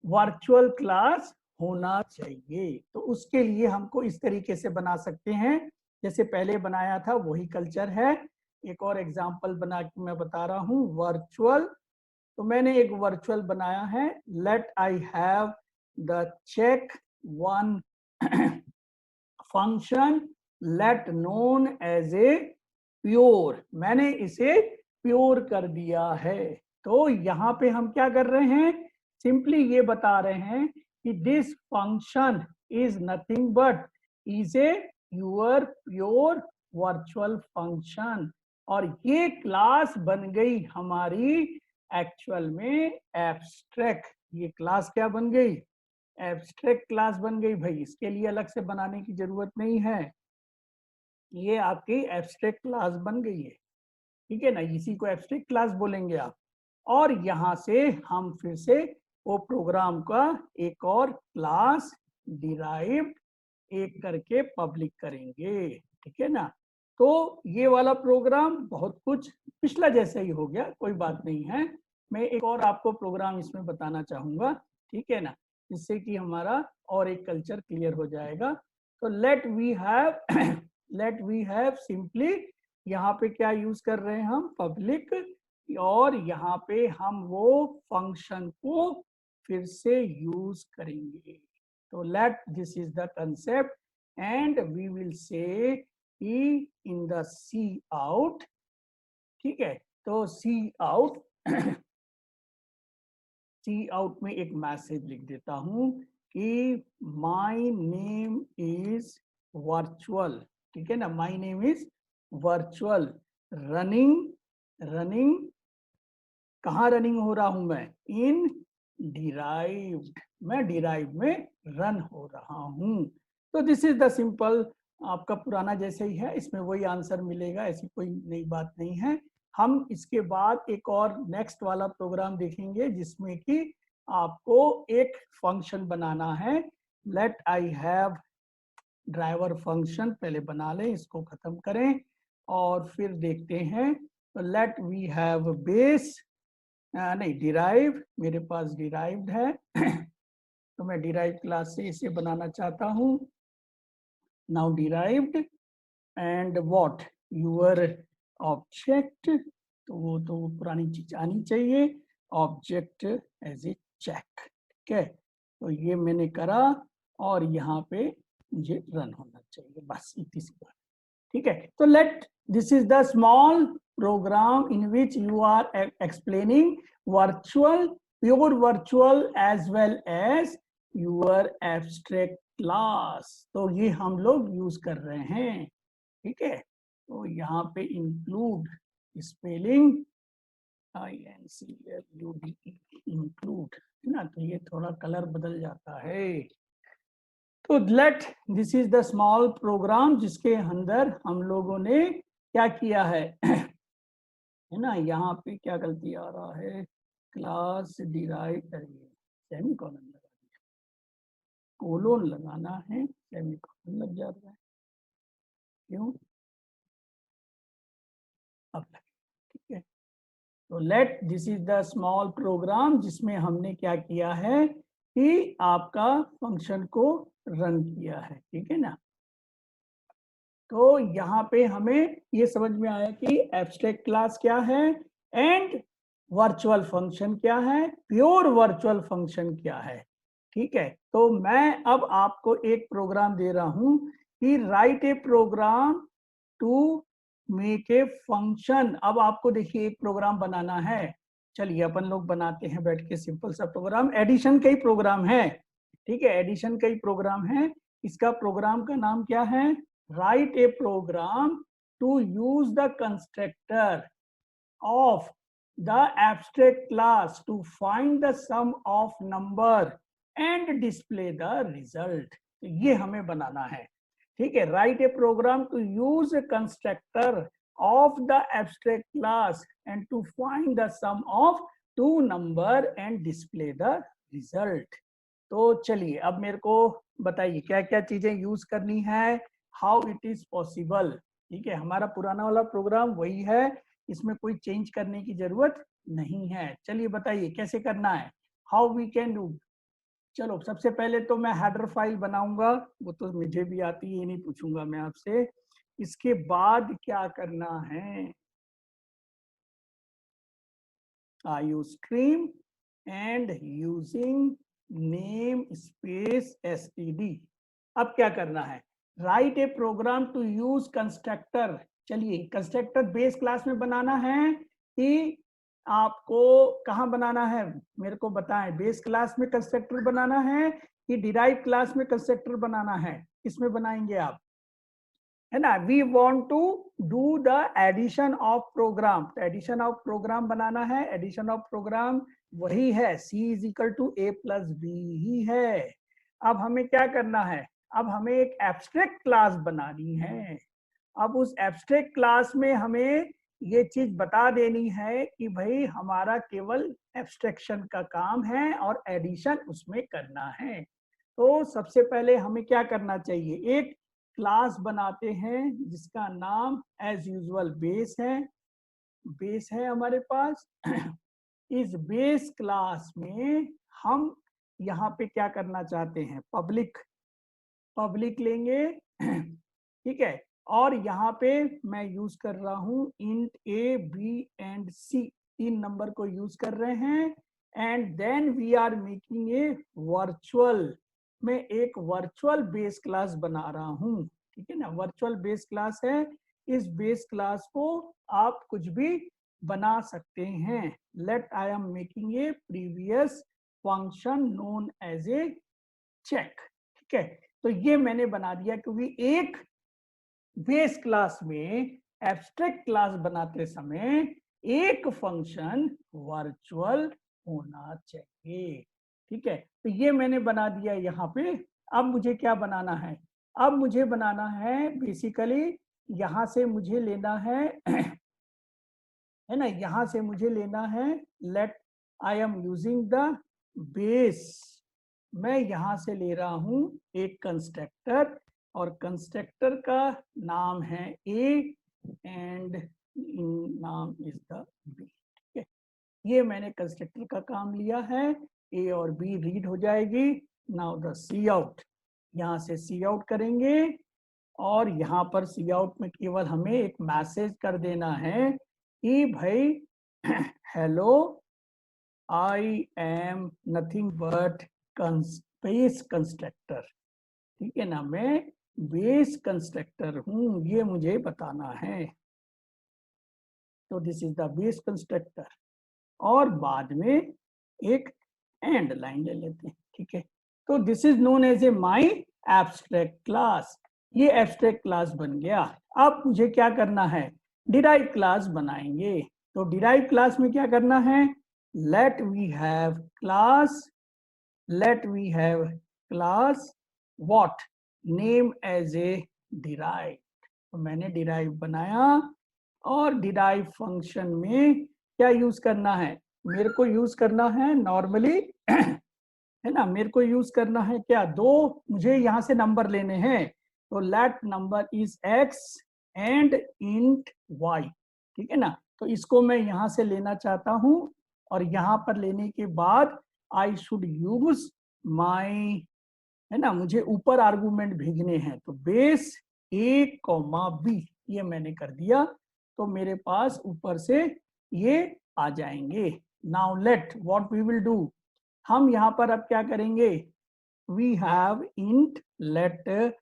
वर्चुअल क्लास होना चाहिए। तो उसके लिए हमको इस तरीके से बना सकते हैं जैसे पहले बनाया था, वही कल्चर है। एक और एग्जांपल बना के मैं बता रहा हूं, वर्चुअल। तो मैंने एक वर्चुअल बनाया है, let I have the check one function let known as a pure. मैंने इसे प्योर कर दिया है। तो यहाँ पे हम क्या कर रहे हैं, सिंपली ये बता रहे हैं कि this function is nothing but is a your pure virtual function. और ये क्लास बन गई हमारी एक्चुअल में एब्स्ट्रैक्ट। ये क्लास क्या बन गई, एब्स्ट्रैक्ट क्लास बन गई भाई। इसके लिए अलग से बनाने की जरूरत नहीं है, ये आपकी एब्स्ट्रैक्ट क्लास बन गई है, ठीक है ना। इसी को एब्स्ट्रैक्ट क्लास बोलेंगे आप। और यहाँ से हम फिर से वो प्रोग्राम का एक और क्लास डिराइव्ड एक करके पब्लिक करेंगे, ठीक है ना। तो ये वाला प्रोग्राम बहुत कुछ पिछला जैसा ही हो गया, कोई बात नहीं है। मैं एक और आपको प्रोग्राम इसमें बताना चाहूंगा, ठीक है ना, जिससे कि हमारा और एक कल्चर क्लियर हो जाएगा। तो लेट वी हैव सिंपली, यहाँ पे क्या यूज कर रहे हैं हम, पब्लिक। और यहाँ पे हम वो फंक्शन को फिर से यूज करेंगे। तो let this is the concept and we will say in the C out, ठीक है। तो सी आउट सी आउट में एक मैसेज लिख देता हूं कि माई नेम इज वर्चुअल, ठीक है ना। My name is virtual running कहाँ रनिंग हो रहा हूं मैं, इन डिराइव्ड, मैं डिराइव में रन हो रहा हूं। तो दिस इज द सिंपल, आपका पुराना जैसे ही है, इसमें वही आंसर मिलेगा, ऐसी कोई नई बात नहीं है। हम इसके बाद एक और नेक्स्ट वाला प्रोग्राम देखेंगे जिसमें कि आपको एक फंक्शन बनाना है। Let I have driver function पहले बना लें, इसको खत्म करें और फिर देखते हैं। तो लेट वी हैव बेस, नहीं डिराइव, मेरे पास डिराइव्ड है तो मैं डिराइव क्लास से इसे बनाना चाहता हूँ। Now derived and what your object, तो वो तो पुरानी चीज आनी चाहिए, ऑब्जेक्ट एज ए चेक, ठीक है। तो ये मैंने करा और यहाँ पे मुझे रन होना चाहिए, बस इतनी सी बात, ठीक है। तो let this is the small program in which you are explaining virtual, pure virtual as well as your abstract class। तो ये हम लोग यूज कर रहे हैं, ठीक है। तो यहाँ पे इंक्लूड स्पेलिंग INCLUDE, इंक्लूड है ना, तो ये थोड़ा कलर बदल जाता है। तो let this is the small program जिसके अंदर हम लोगों ने क्या किया है है ना, यहाँ पे क्या गलती आ रहा है, क्लास डिराइव करिए, सेमी कॉलन लगा दिया, कोलोन लगाना है, सेमी कॉलन लग जाता है, क्यों, अब लगे, ठीक है। तो let this is the small program जिसमें हमने क्या किया है कि आपका फंक्शन को रन किया है, ठीक है ना। तो यहाँ पे हमें ये समझ में आया कि एब्स्ट्रैक्ट क्लास क्या है एंड वर्चुअल फंक्शन क्या है, प्योर वर्चुअल फंक्शन क्या है, ठीक है। तो मैं अब आपको एक प्रोग्राम दे रहा हूं कि write a program to make a function. अब आपको देखिए एक प्रोग्राम बनाना है, चलिए अपन लोग बनाते हैं बैठ के सिंपल सा प्रोग्राम। एडिशन का ही प्रोग्राम है, ठीक है, एडिशन का ही प्रोग्राम है। इसका प्रोग्राम का नाम क्या है, write a program to use the constructor of the abstract class to find the sum of number and display the result। तो ये हमें बनाना है, ठीक है। write a program to use a constructor of the abstract class and to find the sum of two number and display the result। तो चलिए अब मेरे को बताइए क्या क्या चीजें यूज करनी है, हाउ इट इज पॉसिबल, ठीक है। हमारा पुराना वाला प्रोग्राम वही है, इसमें कोई चेंज करने की जरूरत नहीं है। चलिए बताइए कैसे करना है, हाउ वी कैन डू। चलो सबसे पहले तो मैं हेडर फाइल बनाऊंगा, वो तो मुझे भी आती है, ये नहीं पूछूंगा मैं आपसे। इसके बाद क्या करना है, iostream and using name space std। अब क्या करना है, write a program to use constructor. चलिए कंस्ट्रक्टर बेस क्लास में बनाना है कि आपको कहाँ बनाना है, मेरे को बताएं, बेस क्लास में कंस्ट्रक्टर बनाना है कि डिराइव क्लास में कंस्ट्रक्टर बनाना है, किसमें बनाएंगे आप, है ना। We want to do the addition of program, तो एडिशन ऑफ प्रोग्राम बनाना है। एडिशन ऑफ प्रोग्राम वही है, C is equal to A plus B ही है। अब हमें क्या करना है, अब हमें एक एब्स्ट्रैक्ट क्लास बनानी है। अब उस एब्स्ट्रैक्ट क्लास में हमें ये चीज बता देनी है कि भाई हमारा केवल एब्स्ट्रैक्शन का काम है और एडिशन उसमें करना है। तो सबसे पहले हमें क्या करना चाहिए, एक क्लास बनाते हैं जिसका नाम एज यूजुअल बेस है, बेस है हमारे पास। इस बेस क्लास में हम यहाँ पे क्या करना चाहते हैं, पब्लिक, पब्लिक लेंगे, ठीक है। और यहाँ पे मैं यूज कर रहा हूँ int a b and c, 3 number को यूज कर रहे हैं। And then we are making a virtual, मैं एक वर्चुअल बेस क्लास बना रहा हूँ, ठीक है ना। वर्चुअल बेस क्लास है, इस बेस क्लास को आप कुछ भी बना सकते हैं। Let I am making a previous function known as a check, ठीक है। तो ये मैंने बना दिया क्योंकि एक बेस क्लास में एब्स्ट्रैक्ट क्लास बनाते समय एक फंक्शन वर्चुअल होना चाहिए, ठीक है। तो ये मैंने बना दिया यहाँ पे। अब मुझे क्या बनाना है, अब मुझे बनाना है बेसिकली यहाँ से मुझे लेना है ना, यहाँ से मुझे लेना है, let I am using the base, मैं यहाँ से ले रहा हूँ एक कंस्ट्रक्टर और कंस्ट्रक्टर का नाम है ए एंड नाम इज द बी, ठीक है। ये मैंने कंस्ट्रक्टर का काम लिया है, ए और बी रीड हो जाएगी। नाउ द सी आउट, यहाँ से सी आउट करेंगे और यहाँ पर सी आउट में केवल हमें एक मैसेज कर देना है कि भाई hello I am nothing but base constructor, ठीक है ना, मैं बेस कंस्ट्रक्टर हूं, ये मुझे बताना है। तो this is the base constructor और बाद में एक एंड लाइन ले लेते हैं, ठीक है। तो this is known as a my abstract class, ये एब्स्ट्रैक्ट क्लास बन गया। अब मुझे क्या करना है, डिराइव क्लास बनाएंगे। तो डिराइव क्लास में क्या करना है, let we have class, let we have class what name as a derived। तो मैंने डिराइव बनाया और डिराइव फंक्शन में क्या यूज करना है, मेरे को यूज करना है नॉर्मली है ना, मेरे को यूज करना है क्या, दो मुझे यहाँ से नंबर लेने हैं, तो let number is x and int y, ठीक है ना। तो इसको मैं यहाँ से लेना चाहता हूँ और यहाँ पर लेने के बाद आई शुड यूज माई, है ना, मुझे ऊपर आर्गुमेंट भेजने हैं, तो बेस a, b ये मैंने कर दिया, तो मेरे पास ऊपर से ये आ जाएंगे। Now let what we will do, हम यहाँ पर अब क्या करेंगे, we have int let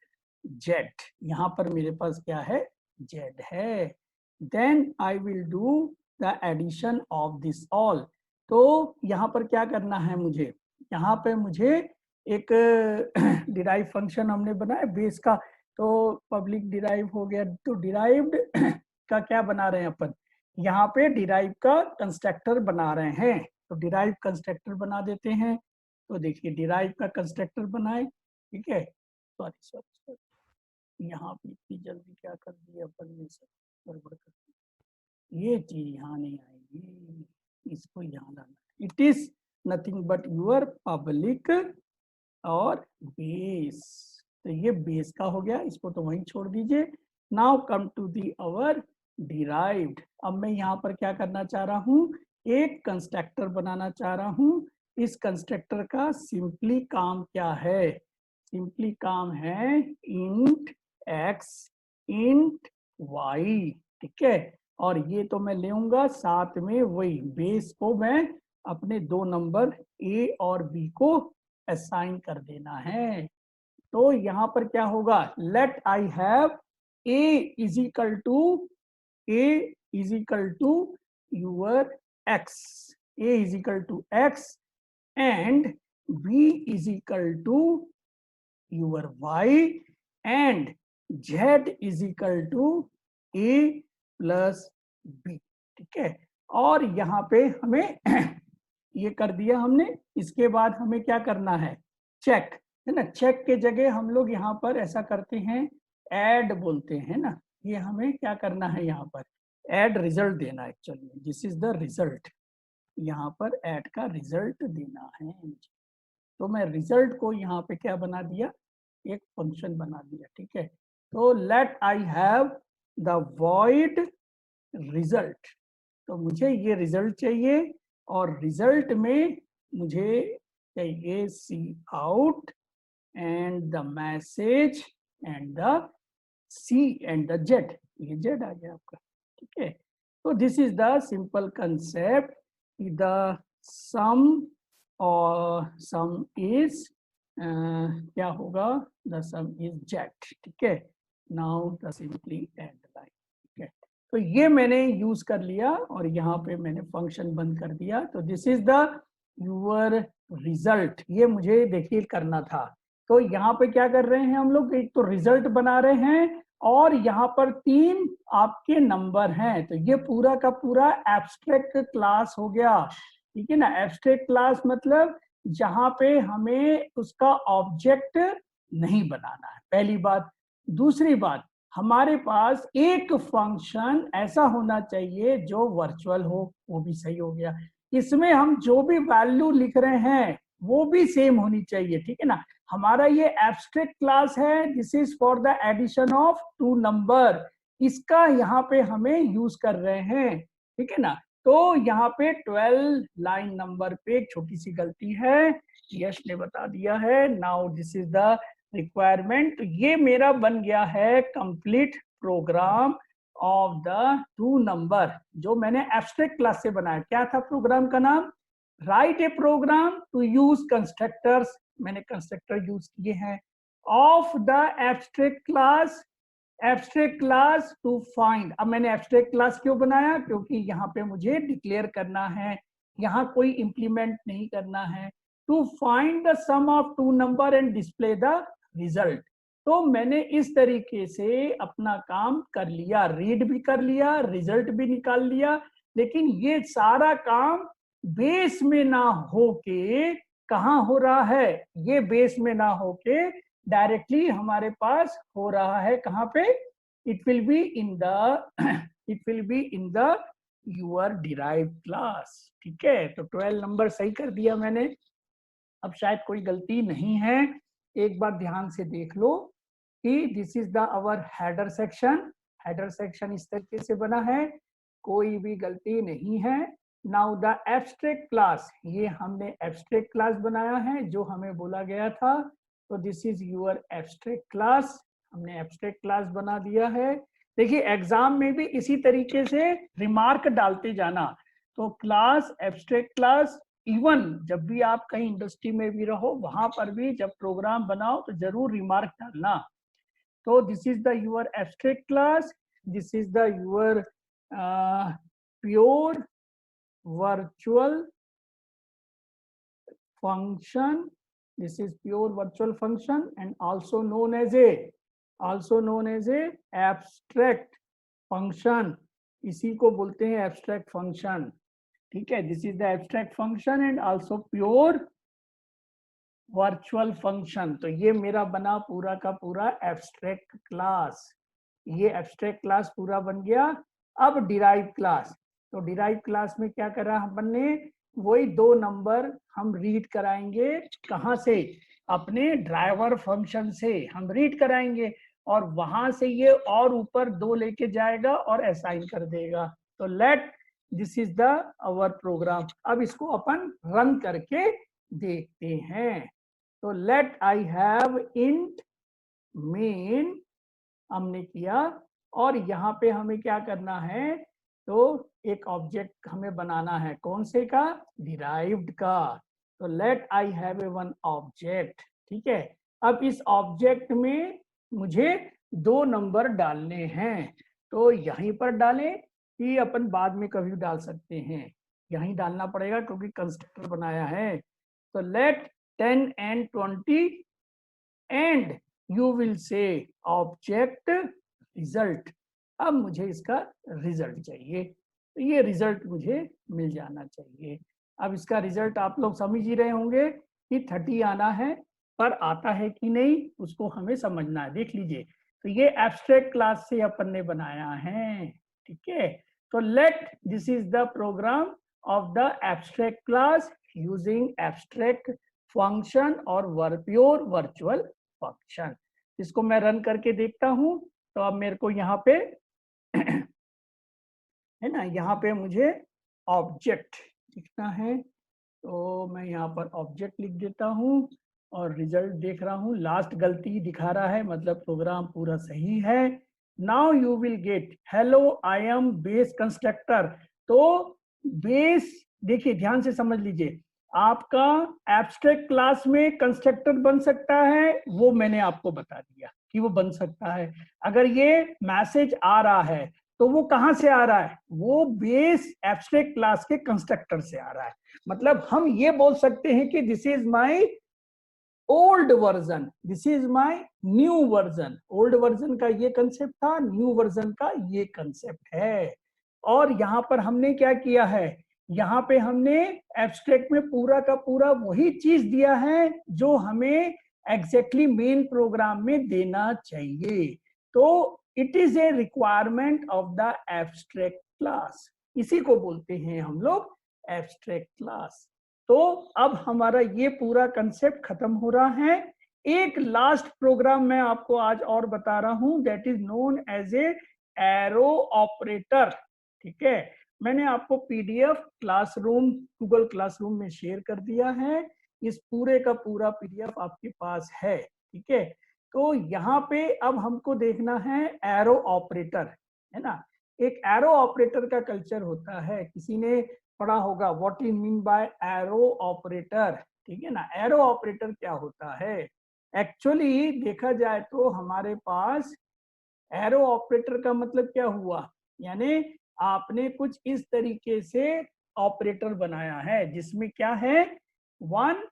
z, यहाँ पर मेरे पास क्या है, जेड है। Then I will do the addition of this all, तो यहाँ पर क्या करना है मुझे, यहाँ पे मुझे एक डिराइव फंक्शन हमने बनाया बेस का, तो पब्लिक डिराइव हो गया, तो डिराइव्ड का क्या बना रहे हैं अपन, यहाँ पे डिराइव का कंस्ट्रक्टर बना रहे हैं, तो डिराइव कंस्ट्रक्टर बना देते हैं। तो देखिए डिराइव का कंस्ट्रक्टर बनाए, ठीक है, सॉरी सॉरी सॉरी, यहाँ पे इतनी जल्दी क्या कर दिया अपन ने, सब गड़बड़ कर दी, ये चीज यहाँ नहीं आएगी, इसको यहाँ लाना, it is nothing but your public और बेस, तो ये बेस का हो गया, इसको तो वहीं छोड़ दीजिए। Now come to the our derived, अब मैं यहाँ पर क्या करना चाह रहा हूँ, एक कंस्ट्रक्टर बनाना चाह रहा हूँ। इस कंस्ट्रक्टर का सिंपली काम क्या है, सिंपली काम है इंट x इंट y, ठीक है, और ये तो मैं लेऊंगा साथ में वही बेस को मैं अपने दो नंबर a और b को असाइन कर देना है। तो यहाँ पर क्या होगा, let I have a is equal to your x, a is equal to x and b is equal to your y and z is equal to a plus b, ठीक है। और यहाँ पे हमें ये कर दिया हमने, इसके बाद हमें क्या करना है, चेक, है ना, चेक के जगह हम लोग यहाँ पर ऐसा करते हैं, ऐड बोलते हैं ना, ये हमें क्या करना है, यहाँ पर ऐड रिजल्ट देना है, actually this is the result, यहाँ पर ऐड का रिजल्ट देना है मुझे, तो मैं रिजल्ट को यहाँ पे क्या बना दिया, एक फंक्शन बना दिया, ठीक है। तो let I have the void result, तो मुझे ये रिजल्ट चाहिए और रिजल्ट में मुझे चाहिए C out and the message and the C and the Z, ये जेड आ गया आपका, ठीक है। तो this is the simple concept, the sum और सम इज क्या होगा, द सम इज जेड, ठीक है। Now the simply and line, ठीक है, तो ये मैंने यूज कर लिया और यहाँ पे मैंने फंक्शन बंद कर दिया, तो this is the your result, ये मुझे देखिए करना था। तो यहाँ पे क्या कर रहे हैं हम लोग, एक तो रिजल्ट बना रहे हैं और यहाँ पर 3 आपके नंबर हैं, तो ये पूरा का पूरा एब्स्ट्रैक्ट क्लास हो गया, ठीक है ना। एब्स्ट्रैक्ट क्लास मतलब जहाँ पे हमें उसका ऑब्जेक्ट नहीं बनाना है, पहली बात। दूसरी बात, हमारे पास एक फंक्शन ऐसा होना चाहिए जो वर्चुअल हो, वो भी सही हो गया। इसमें हम जो भी वैल्यू लिख रहे हैं वो भी सेम होनी चाहिए, ठीक है ना। हमारा ये एब्स्ट्रैक्ट क्लास है, this is for the addition of 2 number, इसका यहाँ पे हमें यूज कर रहे हैं, ठीक है ना। तो यहाँ पे 12 लाइन नंबर पे एक छोटी सी गलती है, यश ने बता दिया है। Now this is the requirement, ये मेरा बन गया है complete program of the 2 number जो मैंने एब्स्ट्रैक्ट क्लास से बनाया। क्या था प्रोग्राम का नाम, write a program to use constructors, मैंने कंस्ट्रक्टर यूज किए हैं, of the abstract class to find. अब मैंने एब्स्ट्रैक्ट क्लास क्यों बनाया, क्योंकि यहाँ पे मुझे डिक्लेयर करना है, यहाँ कोई इंप्लीमेंट नहीं करना है। To find the sum of 2 number and display the result. तो मैंने इस तरीके से अपना काम कर लिया, रीड भी कर लिया, रिजल्ट भी निकाल लिया, लेकिन ये सारा काम बेस में ना होके कहाँ हो रहा है, ये बेस में ना होके डायरेक्टली हमारे पास हो रहा है, कहाँ पे, it will be in the it will be in the your derived class. ठीक है, तो 12 नंबर सही कर दिया मैंने। अब शायद कोई गलती नहीं है, एक बार ध्यान से देख लो कि this is the our header section. Header section इस तरीके से बना है, कोई भी गलती नहीं है। नाउ द एब्स्ट्रैक्ट क्लास, ये हमने एब्स्ट्रैक्ट क्लास बनाया है जो हमें बोला गया था। तो this is your abstract class, हमने एब्स्ट्रैक्ट क्लास बना दिया है। देखिए एग्जाम में भी इसी तरीके से रिमार्क डालते जाना। तो क्लास, एब्स्ट्रैक्ट क्लास, इवन जब भी आप कहीं इंडस्ट्री में भी रहो वहां पर भी जब प्रोग्राम बनाओ तो जरूर रिमार्क डालना। तो this is the your abstract class, this is the your pure virtual function, this is pure virtual function and also known as a abstract function, इसी को बोलते हैं abstract function। ठीक है, this is the abstract function and also pure virtual function। तो ये मेरा बना पूरा का पूरा abstract class, ये abstract class पूरा बन गया। अब derived class, तो डिराइव क्लास में क्या करा अपन ने, वही 2 नंबर हम रीड कराएंगे। कहाँ से? अपने ड्राइवर फंक्शन से हम रीड कराएंगे और वहां से ये और ऊपर 2 लेके जाएगा और असाइन कर देगा। तो let this is the our program. अब इसको अपन रन करके देखते हैं। तो let I have int main हमने किया और यहाँ पे हमें क्या करना है, तो एक ऑब्जेक्ट हमें बनाना है। कौन से का? डिराइव्ड का। तो let I have a one object. ठीक है, अब इस ऑब्जेक्ट में मुझे 2 नंबर डालने हैं। तो यहीं पर डालें कि अपन बाद में कभी डाल सकते हैं? यहीं डालना पड़ेगा क्योंकि कंस्ट्रक्टर बनाया है। तो let 10 and 20 and you will say object result. अब मुझे इसका रिजल्ट चाहिए, तो ये रिजल्ट मुझे मिल जाना चाहिए। अब इसका रिजल्ट आप लोग समझ ही रहे होंगे कि 30 आना है, पर आता है कि नहीं उसको हमें समझना है। देख लीजिए, तो ये एब्स्ट्रैक्ट क्लास से अपन ने बनाया है। ठीक है, तो let this is the program of the abstract class using abstract function और प्योर वर्चुअल फंक्शन। इसको मैं रन करके देखता हूं। तो अब मेरे को यहाँ पे है ना, यहाँ पे मुझे ऑब्जेक्ट लिखना है। तो मैं यहाँ पर ऑब्जेक्ट लिख देता हूँ और रिजल्ट देख रहा हूँ। लास्ट गलती दिखा रहा है, मतलब प्रोग्राम पूरा सही है। Now you will get hello I am base constructor. तो बेस, देखिए ध्यान से समझ लीजिए, आपका एब्स्ट्रैक्ट क्लास में कंस्ट्रक्टर बन सकता है, वो मैंने आपको बता दिया कि वो बन सकता है। अगर ये मैसेज आ रहा है तो वो कहां से आ रहा है? वो बेस एब्स्ट्रैक्ट क्लास के कंस्ट्रक्टर से आ रहा है। मतलब हम ये बोल सकते हैं कि this is my old version, this is my new version. Old version का ये कंसेप्ट था, न्यू वर्जन का ये कंसेप्ट है। और यहाँ पर हमने क्या किया है, यहाँ पे हमने एब्स्ट्रैक्ट में पूरा का पूरा वही चीज दिया है जो हमें एग्जैक्टली मेन प्रोग्राम में देना चाहिए। तो it is A requirement of the abstract class, इसी को बोलते हैं हम लोग एब्स्ट्रैक्ट क्लास। तो अब हमारा ये पूरा कंसेप्ट खत्म हो रहा है। एक लास्ट प्रोग्राम मैं आपको आज और बता रहा हूं, that is known as a arrow operator. ठीक है, मैंने आपको पीडीएफ क्लासरूम, गूगल क्लासरूम में शेयर कर दिया है। इस पूरे का पूरा पीडीएफ आपके पास है। ठीक है, तो यहाँ पे अब हमको देखना है एरो ऑपरेटर, है ना। एक एरो ऑपरेटर का कल्चर होता है, किसी ने पढ़ा होगा what is mean by arrow operator. ठीक है ना, एरो ऑपरेटर क्या होता है? एक्चुअली देखा जाए तो हमारे पास एरो ऑपरेटर का मतलब क्या हुआ, यानी आपने कुछ इस तरीके से ऑपरेटर बनाया है जिसमें क्या है, 1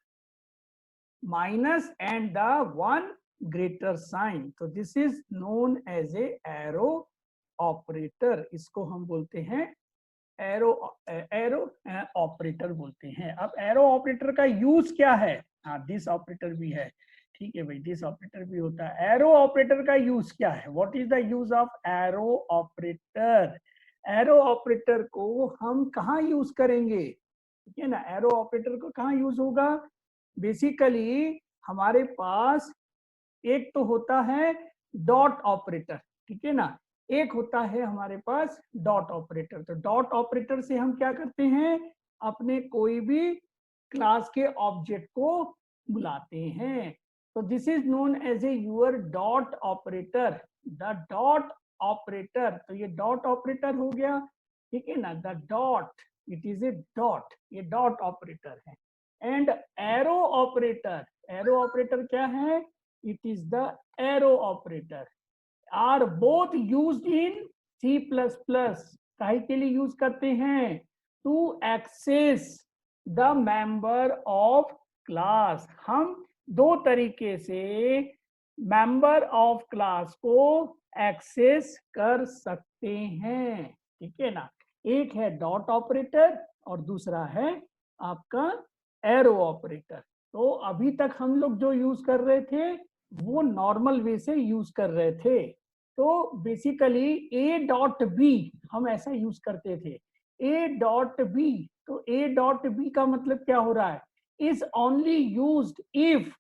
minus and the 1 greater sign. तो this is known as a arrow operator, इसको हम बोलते हैं एरो ऑपरेटर बोलते हैं। अब एरो ऑपरेटर का यूज क्या है? हाँ, दिस ऑपरेटर भी है। ठीक है भाई, दिस ऑपरेटर भी होता है। एरो ऑपरेटर का यूज क्या है? What is the use of arrow operator? Arrow operator को हम कहाँ यूज करेंगे? ठीक है ना, एरो ऑपरेटर को कहाँ यूज होगा? बेसिकली हमारे पास एक तो होता है डॉट ऑपरेटर, ठीक है ना, एक होता है हमारे पास डॉट ऑपरेटर। तो डॉट ऑपरेटर से हम क्या करते हैं? अपने कोई भी क्लास के ऑब्जेक्ट को बुलाते हैं। तो this is known as a your dot operator, the dot operator. तो ये डॉट ऑपरेटर हो गया, ठीक है ना, the dot, it is a dot, ये डॉट ऑपरेटर है। And arrow operator, arrow operator क्या है? it is the arrow operator are both used in C++। काहे के लिए यूज करते हैं? To access the member of class. हम दो तरीके से मेंबर ऑफ क्लास को एक्सेस कर सकते हैं, ठीक है ना। एक है डॉट ऑपरेटर और दूसरा है आपका एरो ऑपरेटर। तो अभी तक हम लोग जो यूज कर रहे थे वो नॉर्मल वे से यूज कर रहे थे। तो बेसिकली ए डॉट बी हम ऐसा यूज करते थे, ए डॉट बी। तो ए डॉट बी का मतलब क्या हो रहा है? Is only used if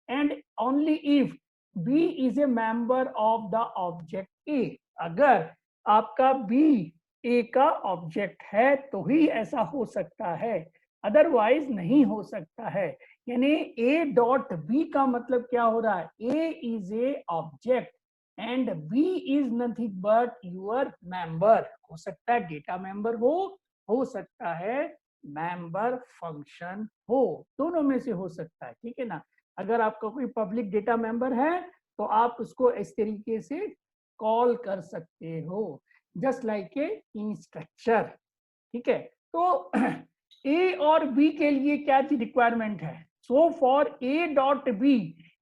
and only if B is a member of the object A. अगर आपका बी ए का ऑब्जेक्ट है तो ही ऐसा हो सकता है, अदरवाइज नहीं हो सकता है। यानी ए डॉट बी का मतलब क्या हो रहा है? A is a object and B is nothing but your member. हो सकता है डेटा मेंबर हो सकता है मेंबर फंक्शन हो, दोनों में से हो सकता है, ठीक है ना। अगर आपका कोई पब्लिक डेटा मेंबर है तो आप उसको इस तरीके से कॉल कर सकते हो, जस्ट लाइक ए इंस्ट्रक्चर, ठीक है। तो ए और बी के लिए क्या रिक्वायरमेंट है? So for a dot b,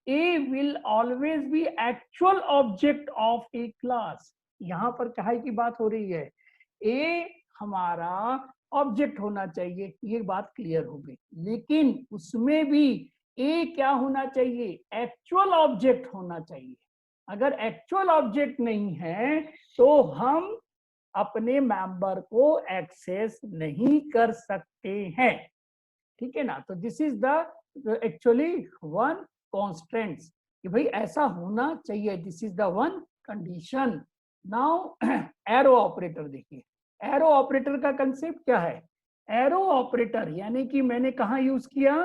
a will always be actual object of a class. यहां पर कहे की बात हो रही है, ए हमारा ऑब्जेक्ट होना चाहिए, ये बात क्लियर हो गई। लेकिन उसमें भी ए क्या होना चाहिए? एक्चुअल ऑब्जेक्ट होना चाहिए। अगर एक्चुअल ऑब्जेक्ट नहीं है तो हम अपने मेंबर को एक्सेस नहीं कर सकते हैं, ठीक है ना। तो this is the actually one constants कि भाई ऐसा होना चाहिए, this is the one condition. Now arrow operator देखिए, एरो ऑपरेटर का कंसेप्ट क्या है? एरो ऑपरेटर यानी कि मैंने कहा यूज किया?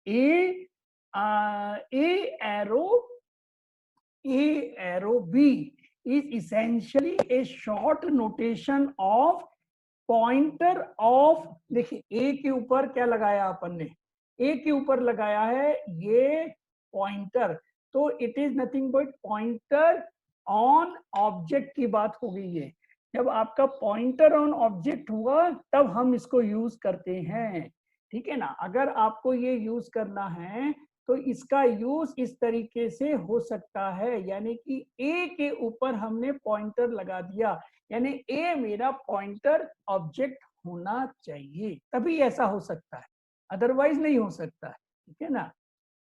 ए arrow b is essentially a short notation of pointer of, देखिए ए के ऊपर क्या लगाया अपन ने? ए के ऊपर लगाया है ये पॉइंटर, तो it is nothing but pointer on object की बात हो गई है। जब आपका पॉइंटर ऑन ऑब्जेक्ट हुआ तब हम इसको यूज करते हैं, ठीक है ना। अगर आपको ये यूज करना है तो इसका यूज इस तरीके से हो सकता है, यानी कि ए के ऊपर हमने पॉइंटर लगा दिया, यानी ए मेरा पॉइंटर ऑब्जेक्ट होना चाहिए, तभी ऐसा हो सकता है, अदरवाइज नहीं हो सकता है, ठीक है ना।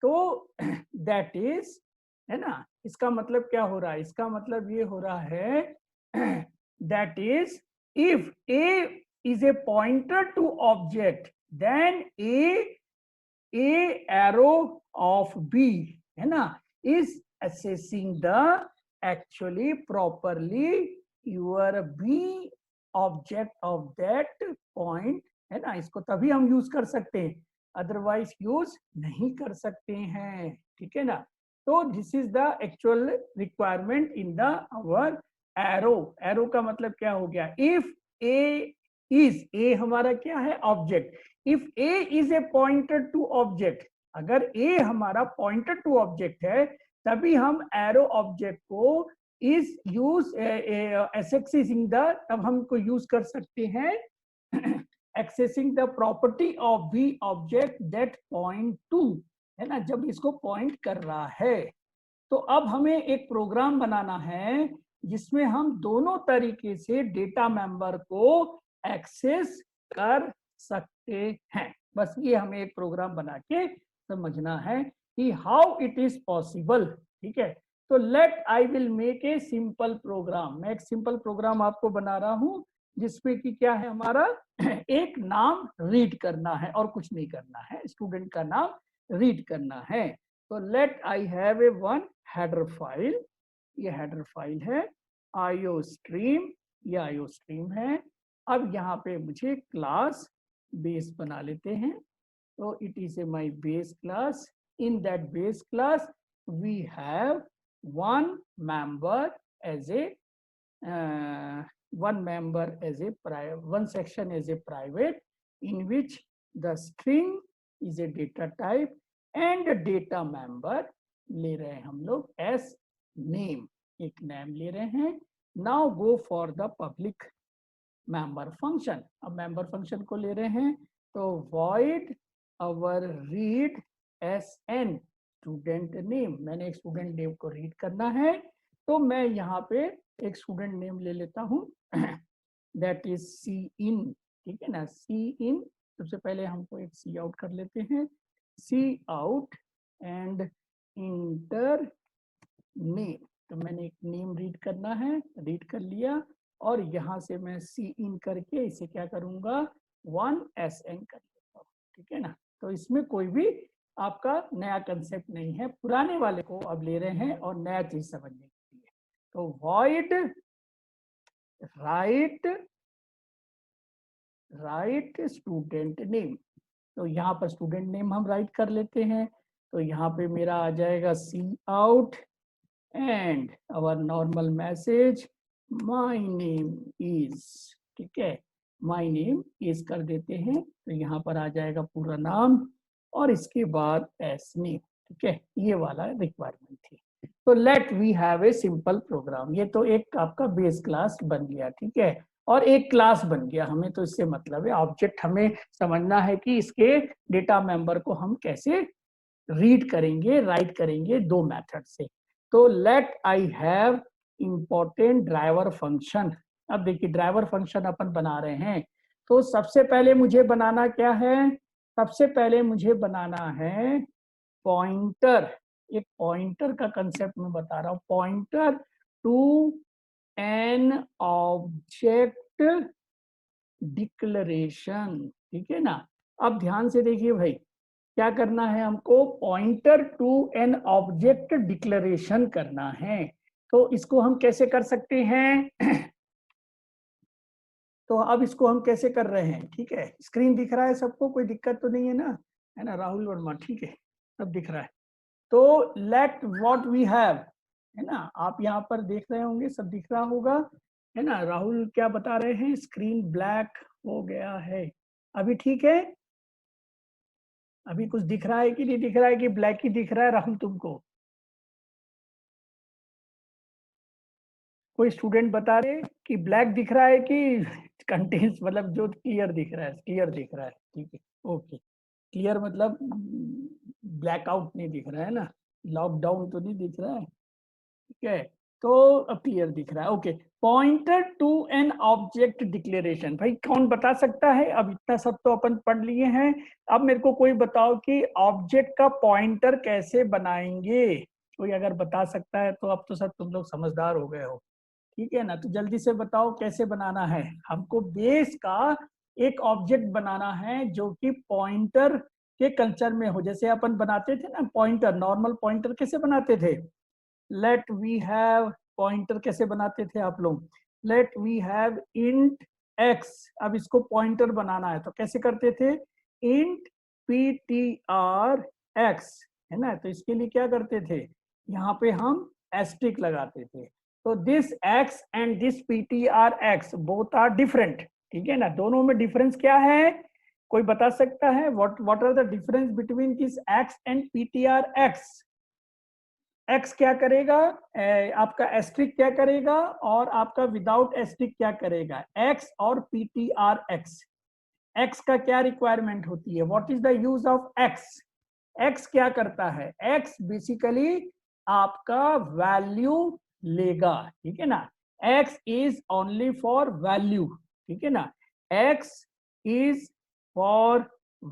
तो दैट इज, है ना, इसका मतलब क्या हो रहा है? इसका मतलब ये हो रहा है that is if a is a pointer to object then a arrow of b, है ना, is assessing the actually properly your b object of that point, है ना। इसको तभी हम यूज कर सकते हैं, अदरवाइज यूज नहीं कर सकते हैं, ठीक है ना। तो this is the actual requirement in the our arrow. Arrow का मतलब क्या हो गया? इफ ए इज, ए हमारा क्या है? Object. If a is a pointer to object, अगर ए हमारा पॉइंटर टू ऑब्जेक्ट है तभी हम एरो ऑब्जेक्ट को इज यूज एक्सेसिंग द, तब हमको यूज कर सकते हैं accessing the property of b object that point to, है ना, जब इसको पॉइंट कर रहा है। तो अब हमें एक प्रोग्राम बनाना है जिसमें हम दोनों तरीके से डेटा मेंबर को एक्सेस कर सकते हैं। बस ये हमें एक प्रोग्राम बना के समझना है। कि हाउ इट इज पॉसिबल, ठीक है। तो let I will make a simple program, मैं एक सिंपल प्रोग्राम आपको बना रहा हूं जिसमें कि क्या है हमारा एक नाम रीड करना है और कुछ नहीं करना है, स्टूडेंट का नाम रीड करना है। तो let I have a one header file, ये हेडर फाइल है, आईओ स्ट्रीम, ये आईओ स्ट्रीम है। अब यहाँ पे मुझे क्लास बेस बना लेते हैं, तो it is a my base class. In that base class we have one member as a one section as a private, in which the string is a data type and a data member ले रहे हैं हम लोग as name, एक name ले रहे हैं। Now go for the public member function, अब member function को ले रहे हैं, तो void our read sn student name, मैंने एक स्टूडेंट नेम को रीड करना है, तो मैं यहाँ पे एक स्टूडेंट नेम ले लेता हूँ दैट इज सी इन, ठीक है ना। सी इन, सबसे पहले हमको एक सी आउट कर लेते हैं, सी आउट एंड इंटर नेम, तो मैंने एक नेम रीड करना है, रीड कर लिया, और यहाँ से मैं सी इन करके इसे क्या करूँगा, 1sn कर लेता हूँ, ठीक है ना। तो इसमें कोई भी आपका नया कंसेप्ट नहीं है, पुराने वाले को अब ले रहे हैं और नया चीज समझने के लिए। तो void राइट स्टूडेंट नेम, तो यहाँ पर स्टूडेंट नेम हम राइट कर लेते हैं, तो यहाँ पे मेरा आ जाएगा C out and our normal message my name is, ठीक है, माय नेम इज कर देते हैं, तो यहाँ पर आ जाएगा पूरा नाम और इसके बाद एस नेम, ठीक है, ये वाला रिक्वायरमेंट थी। तो let we have a simple program, ये तो एक आपका बेस क्लास बन गया, ठीक है, और एक क्लास बन गया, हमें तो इससे मतलब है ऑब्जेक्ट हमें समझना है कि इसके डेटा मेंबर को हम कैसे रीड करेंगे, राइट करेंगे, दो मेथड से। तो let I have important driver function, अब देखिए ड्राइवर फंक्शन अपन बना रहे हैं, तो सबसे पहले मुझे बनाना क्या है, सबसे पहले मुझे बनाना है पॉइंटर, एक पॉइंटर का कंसेप्ट मैं बता रहा हूं, pointer to an object declaration, ठीक है ना। अब ध्यान से देखिए भाई, क्या करना है हमको, pointer to an object declaration करना है, तो इसको हम कैसे कर सकते हैं तो अब इसको हम कैसे कर रहे हैं, ठीक है, स्क्रीन दिख रहा है सबको, कोई दिक्कत तो नहीं है ना राहुल वर्मा, ठीक है, सब दिख रहा है। तो लेट व्हाट वी हैव, है ना, आप यहाँ पर देख रहे होंगे, सब दिख रहा होगा, है ना। राहुल क्या बता रहे हैं, स्क्रीन ब्लैक हो गया है, अभी ठीक है, अभी कुछ दिख रहा है कि नहीं दिख रहा है, कि ब्लैक ही दिख रहा है राहुल तुमको, कोई स्टूडेंट बता रहे कि ब्लैक दिख रहा है कि कंटेंट्स, मतलब जो क्लियर दिख रहा है, क्लियर दिख रहा है, ठीक है, ओके, क्लियर मतलब ब्लैकआउट नहीं दिख रहा है ना, लॉकडाउन तो नहीं दिख रहा है, ठीक है, तो अब क्लियर दिख रहा है, okay. Pointer to an object declaration, भाई कौन बता सकता है, अब इतना सब तो अपन पढ़ लिए हैं, अब मेरे को कोई बताओ कि ऑब्जेक्ट का पॉइंटर कैसे बनाएंगे, कोई अगर बता सकता है तो अब तो सब तुम लोग समझदार हो गए हो, ठीक है ना। तो जल्दी से बताओ कैसे बनाना है, हमको बेस का एक ऑब्जेक्ट बनाना है जो कि पॉइंटर के कल्चर में हो, जैसे अपन बनाते थे ना पॉइंटर, नॉर्मल पॉइंटर कैसे बनाते थे, लेट वी हैव, पॉइंटर कैसे बनाते थे आप लोग, let we have int x, अब इसको पॉइंटर बनाना है तो कैसे करते थे, इंट ptr x, है ना, तो इसके लिए क्या करते थे, यहाँ पे हम एस्ट्रिक लगाते थे, तो this x and this ptr x both are different, ठीक है ना, दोनों में डिफरेंस क्या है, कोई बता सकता है, what are the difference between this x and ptr x, x क्या करेगा, आपका एस्ट्रिक क्या करेगा, और आपका विदाउट एस्ट्रिक क्या करेगा, x और ptr x, x का क्या रिक्वायरमेंट होती है, what is the use of x, x क्या करता है, x बेसिकली आपका वैल्यू लेगा, ठीक है ना, x is only for value, ठीक है ना, x इज फॉर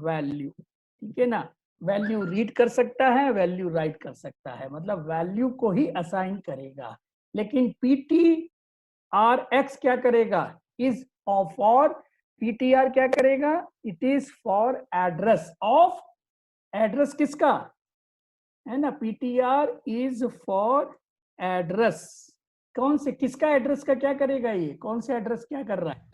वैल्यू, ठीक है ना, वैल्यू रीड कर सकता है, वैल्यू राइट कर सकता है, मतलब वैल्यू को ही असाइन करेगा। लेकिन PTRX क्या करेगा, इज फॉर, PTR क्या करेगा, it is for address of, address किसका है ना, PTR इज फॉर एड्रेस, कौन से, किसका एड्रेस का क्या करेगा, ये कौन से एड्रेस क्या कर रहा है,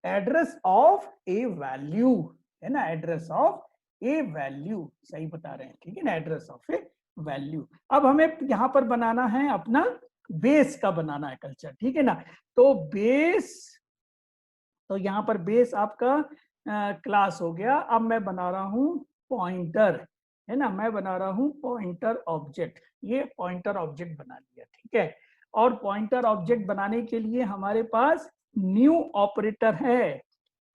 एड्रेस ऑफ ए वैल्यू, है ना, एड्रेस ऑफ ए वैल्यू, सही बता रहे हैं, ठीक है ना, एड्रेस ऑफ ए वैल्यू। अब हमें यहाँ पर बनाना है अपना बेस का बनाना है कल्चर, ठीक है ना। तो बेस, तो यहाँ पर बेस आपका क्लास हो गया। अब मैं बना रहा हूँ पॉइंटर, है ना, मैं बना रहा हूँ पॉइंटर ऑब्जेक्ट, ये पॉइंटर ऑब्जेक्ट बना लिया, ठीक है। और पॉइंटर ऑब्जेक्ट बनाने के लिए हमारे पास न्यू ऑपरेटर है,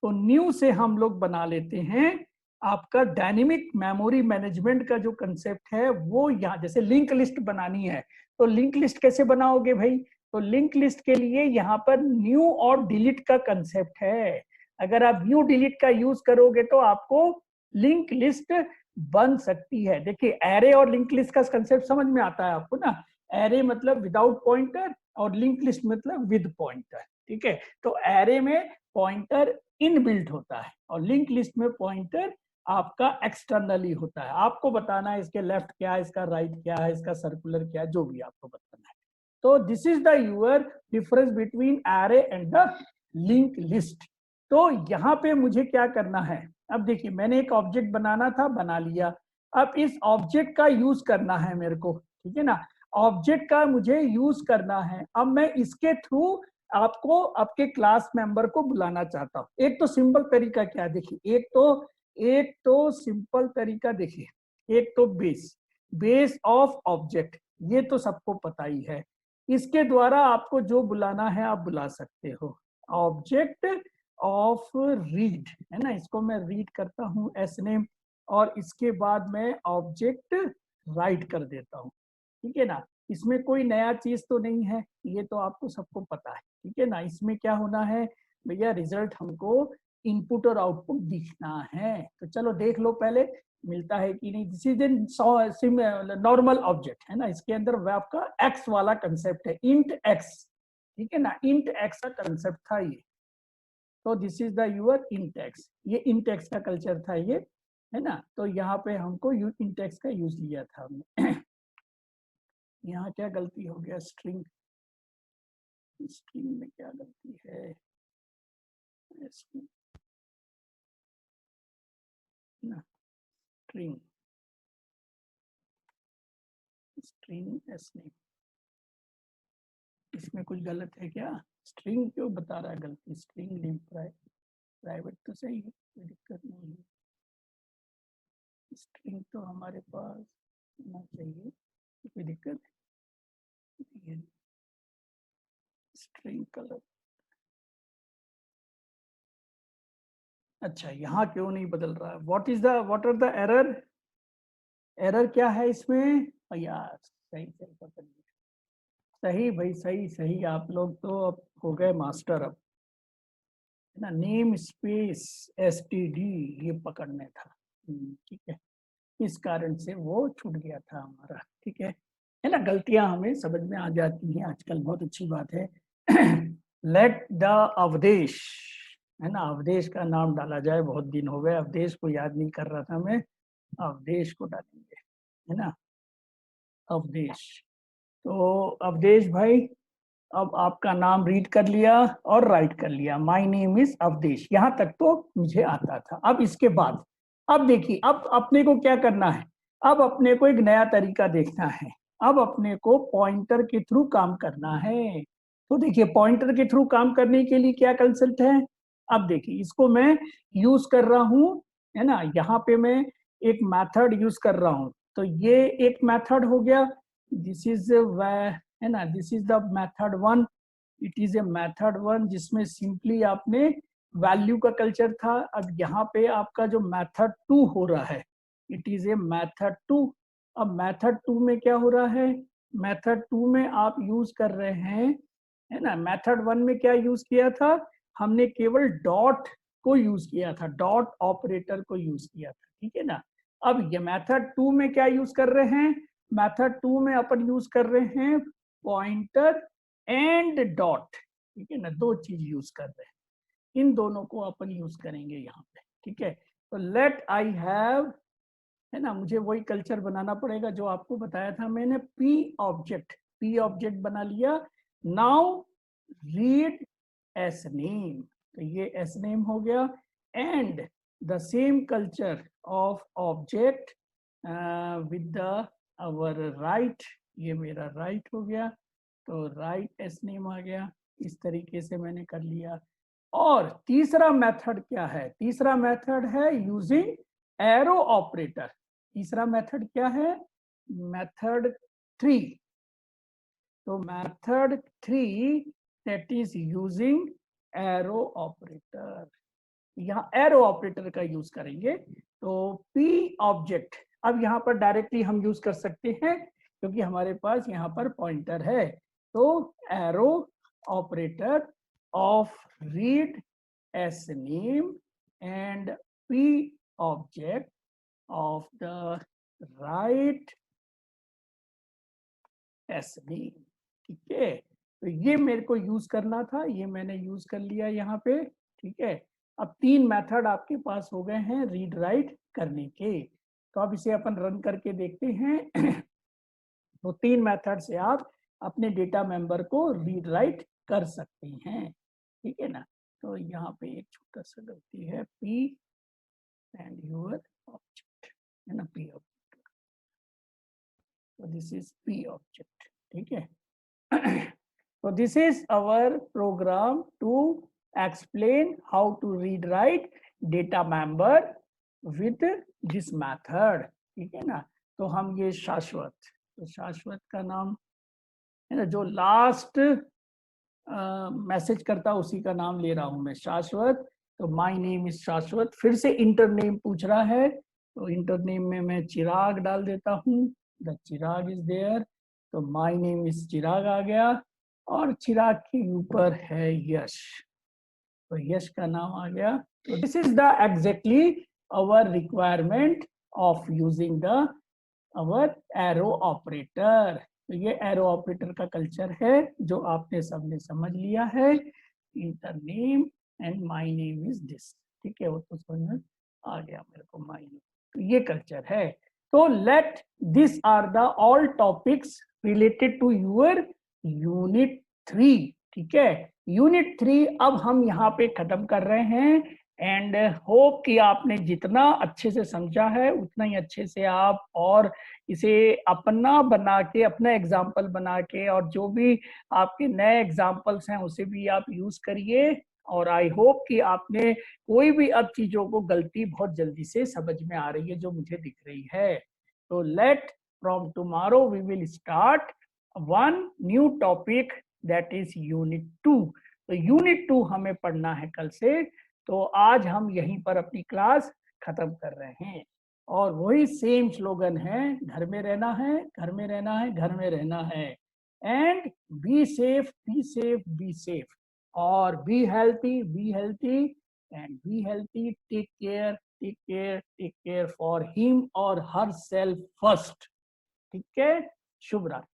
तो न्यू से हम लोग बना लेते हैं आपका डायनेमिक मेमोरी मैनेजमेंट का जो कंसेप्ट है वो, यहाँ जैसे लिंक लिस्ट बनानी है, तो लिंक लिस्ट कैसे बनाओगे भाई, तो लिंक लिस्ट के लिए यहाँ पर न्यू और डिलीट का कंसेप्ट है। अगर आप न्यू डिलीट का यूज करोगे तो आपको लिंक लिस्ट बन सकती है। देखिए एरे और लिंक लिस्ट का कंसेप्ट समझ में आता है आपको ना, एरे मतलब विदाउट पॉइंटर और लिंक लिस्ट मतलब विद पॉइंटर, ठीक है। तो एरे में पॉइंटर इनबिल्ट होता है और लिंक लिस्ट में पॉइंटर आपका एक्सटर्नली होता है। आपको बताना है इसके लेफ्ट क्या है, इसका राइट क्या है, इसका सर्कुलर क्या है, जो भी आपको बताना है। तो this is the your difference between array and the link list. तो यहाँ पे मुझे क्या करना है, अब देखिए मैंने एक ऑब्जेक्ट बनाना था, बना लिया। अब इस ऑब्जेक्ट का यूज करना है मेरे को, ठीक है ना, ऑब्जेक्ट का मुझे यूज करना है। अब मैं इसके थ्रू आपको आपके क्लास मेंबर को बुलाना चाहता हूँ। एक तो सिंपल तरीका क्या है, देखिए एक तो सिंपल तरीका देखिए, एक तो बेस ऑफ ऑब्जेक्ट, ये तो सबको पता ही है। इसके द्वारा आपको जो बुलाना है आप बुला सकते हो, ऑब्जेक्ट ऑफ रीड, है ना, इसको मैं रीड करता हूँ एस नेम, और इसके बाद मैं ऑब्जेक्ट राइट कर देता हूँ, ठीक है ना। इसमें कोई नया चीज तो नहीं है, ये तो आपको सबको पता है, ठीक है ना। इसमें क्या होना है भैया, रिजल्ट हमको इनपुट और आउटपुट दिखना है। तो चलो देख लो पहले मिलता है कि नहीं। दिस इज नॉर्मल ऑब्जेक्ट, है ना, इसके अंदर आपका एक्स वाला कंसेप्ट है, इंट एक्स, ठीक है ना, इंट एक्स का कंसेप्ट था ये। तो this is the your int x, ये इंट एक्स का कल्चर था ये, है ना। तो यहाँ पे हमको इंट एक्स का यूज लिया था हमने। यहाँ क्या गलती हो गया, स्ट्रिंग, स्ट्रिंग में क्या गलती है, ना स्ट्रिंग, स्ट्रिंग एस नेम, इसमें कुछ गलत है क्या, स्ट्रिंग क्यों बता रहा है गलती, स्ट्रिंग नेम प्राइवेट तो सही है, कोई दिक्कत नहीं है। स्ट्रिंग तो हमारे पास होना चाहिए, कोई दिक्कत है। स्ट्रिंग कलर, अच्छा यहाँ क्यों नहीं बदल रहा है, what are the error, error क्या है इसमें यार, सही सही पकड़ लिया, सही भाई, सही सही, आप लोग तो अब हो गए मास्टर अब, है ना। नेम स्पेस STD ये पकड़ने था, ठीक है, इस कारण से वो छूट गया था हमारा, ठीक है ना। गलतियां हमें समझ में आ जाती हैं आजकल, बहुत अच्छी बात है। लेट द अवधेश, है ना, अवधेश का नाम डाला जाए, बहुत दिन हो गए अवधेश को याद नहीं कर रहा था मैं, अवधेश को डालेंगे, है ना, अवधेश। तो अवधेश भाई, अब आपका नाम रीड कर लिया और राइट कर लिया, माय नेम इज अवधेश, यहां तक तो मुझे आता था। अब इसके बाद, अब देखिए अब अपने को क्या करना है, अब अपने को एक नया तरीका देखना है, अब अपने को पॉइंटर के थ्रू काम करना है। तो देखिए पॉइंटर के थ्रू काम करने के लिए क्या कंसेप्ट है, अब देखिए इसको मैं यूज कर रहा हूं, है ना, यहाँ पे मैं एक मेथड यूज कर रहा हूं, तो ये एक मेथड हो गया, दिस इज, है ना, this is the method one, it is a method one, जिसमें सिंपली आपने वैल्यू का कल्चर था। अब यहाँ पे आपका जो मेथड टू हो रहा है, it is a method two. अब मेथड टू में क्या हो रहा है, मेथड टू में आप यूज कर रहे हैं, है ना, मेथड वन में क्या यूज किया था हमने, केवल डॉट को यूज किया था, डॉट ऑपरेटर को यूज किया था, ठीक है ना। अब ये मेथड 2 में क्या यूज कर रहे हैं, मेथड 2 में अपन यूज कर रहे हैं पॉइंटर एंड डॉट, ठीक है ना, दो चीज यूज कर रहे हैं, इन दोनों को अपन यूज करेंगे यहाँ पे, ठीक है। तो लेट आई हैव, है ना, मुझे वही कल्चर बनाना पड़ेगा जो आपको बताया था मैंने, पी ऑब्जेक्ट बना लिया। नाउ रीड एस नेम, तो ये एस नेम हो गया, and the same culture of object with the our right, ये मेरा राइट हो गया, तो राइट एस नेम आ गया, इस तरीके से मैंने कर लिया। और तीसरा मेथड क्या है, तीसरा मेथड है यूजिंग एरो ऑपरेटर। तीसरा मेथड क्या है, मेथड 3, तो method 3 that is using arrow operator, यहाँ एरो ऑपरेटर का यूज करेंगे। तो पी ऑब्जेक्ट, अब यहाँ पर डायरेक्टली हम यूज कर सकते हैं क्योंकि हमारे पास यहाँ पर पॉइंटर है, तो arrow operator of read S name and P object of the right S name, ठीक है। तो ये मेरे को यूज करना था, ये मैंने यूज कर लिया यहाँ पे, ठीक है। अब 3 मेथड आपके पास हो गए हैं रीड राइट करने के, तो अब इसे अपन रन करके देखते हैं। तो 3 मेथड से आप अपने डेटा मेंबर को रीड राइट कर सकते हैं, ठीक है ना। तो यहाँ पे एक छोटा सा गलती है, पी एंड योर ऑब्जेक्ट, है ना, पी ऑब्जेक्ट, तो दिस इज पी ऑब्जेक्ट, ठीक है। So this is our program to explain how to read write data member with this method, ठीक है ना। तो हम ये शाश्वत, तो शाश्वत का नाम है ना, जो लास्ट मैसेज करता उसी का नाम ले रहा हूं मैं, शाश्वत। तो माय नेम इज शाश्वत, फिर से इंटर नेम पूछ रहा है, तो इंटर नेम में मैं चिराग डाल देता हूँ, द चिराग इज देयर, तो माय नेम इज चिराग आ गया, और चिराग के ऊपर है यश, तो यश का नाम आ गया। तो this is the exactly our requirement of using the our arrow operator. तो ये एरो ऑपरेटर का कल्चर है जो आपने सबने समझ लिया है, inter name and my name is this, ठीक है, वो तो समझ में आ गया मेरे को, माय नेम, तो ये कल्चर है। तो let this are the all topics related to your unit 3, ठीक है। यूनिट 3 अब हम यहाँ पे खत्म कर रहे हैं, एंड होप कि आपने जितना अच्छे से समझा है उतना ही अच्छे से आप और इसे अपना बना के, अपना एग्जाम्पल बना के, और जो भी आपके नए एग्जाम्पल्स हैं उसे भी आप यूज करिए। और आई होप कि आपने कोई भी अब चीजों को गलती बहुत जल्दी से समझ में आ रही है जो मुझे दिख रही है। तो let from tomorrow we will start one new topic that is unit 2। तो यूनिट 2 हमें पढ़ना है कल से, तो आज हम यहीं पर अपनी क्लास खत्म कर रहे हैं। और वही सेम स्लोगन है, घर में रहना है, घर में रहना है, घर में रहना है, and be safe, be safe, be safe, और be healthy and be healthy, take care, take care, take care for him और हर सेल्फ फर्स्ट, ठीक है। शुभ रात्रि।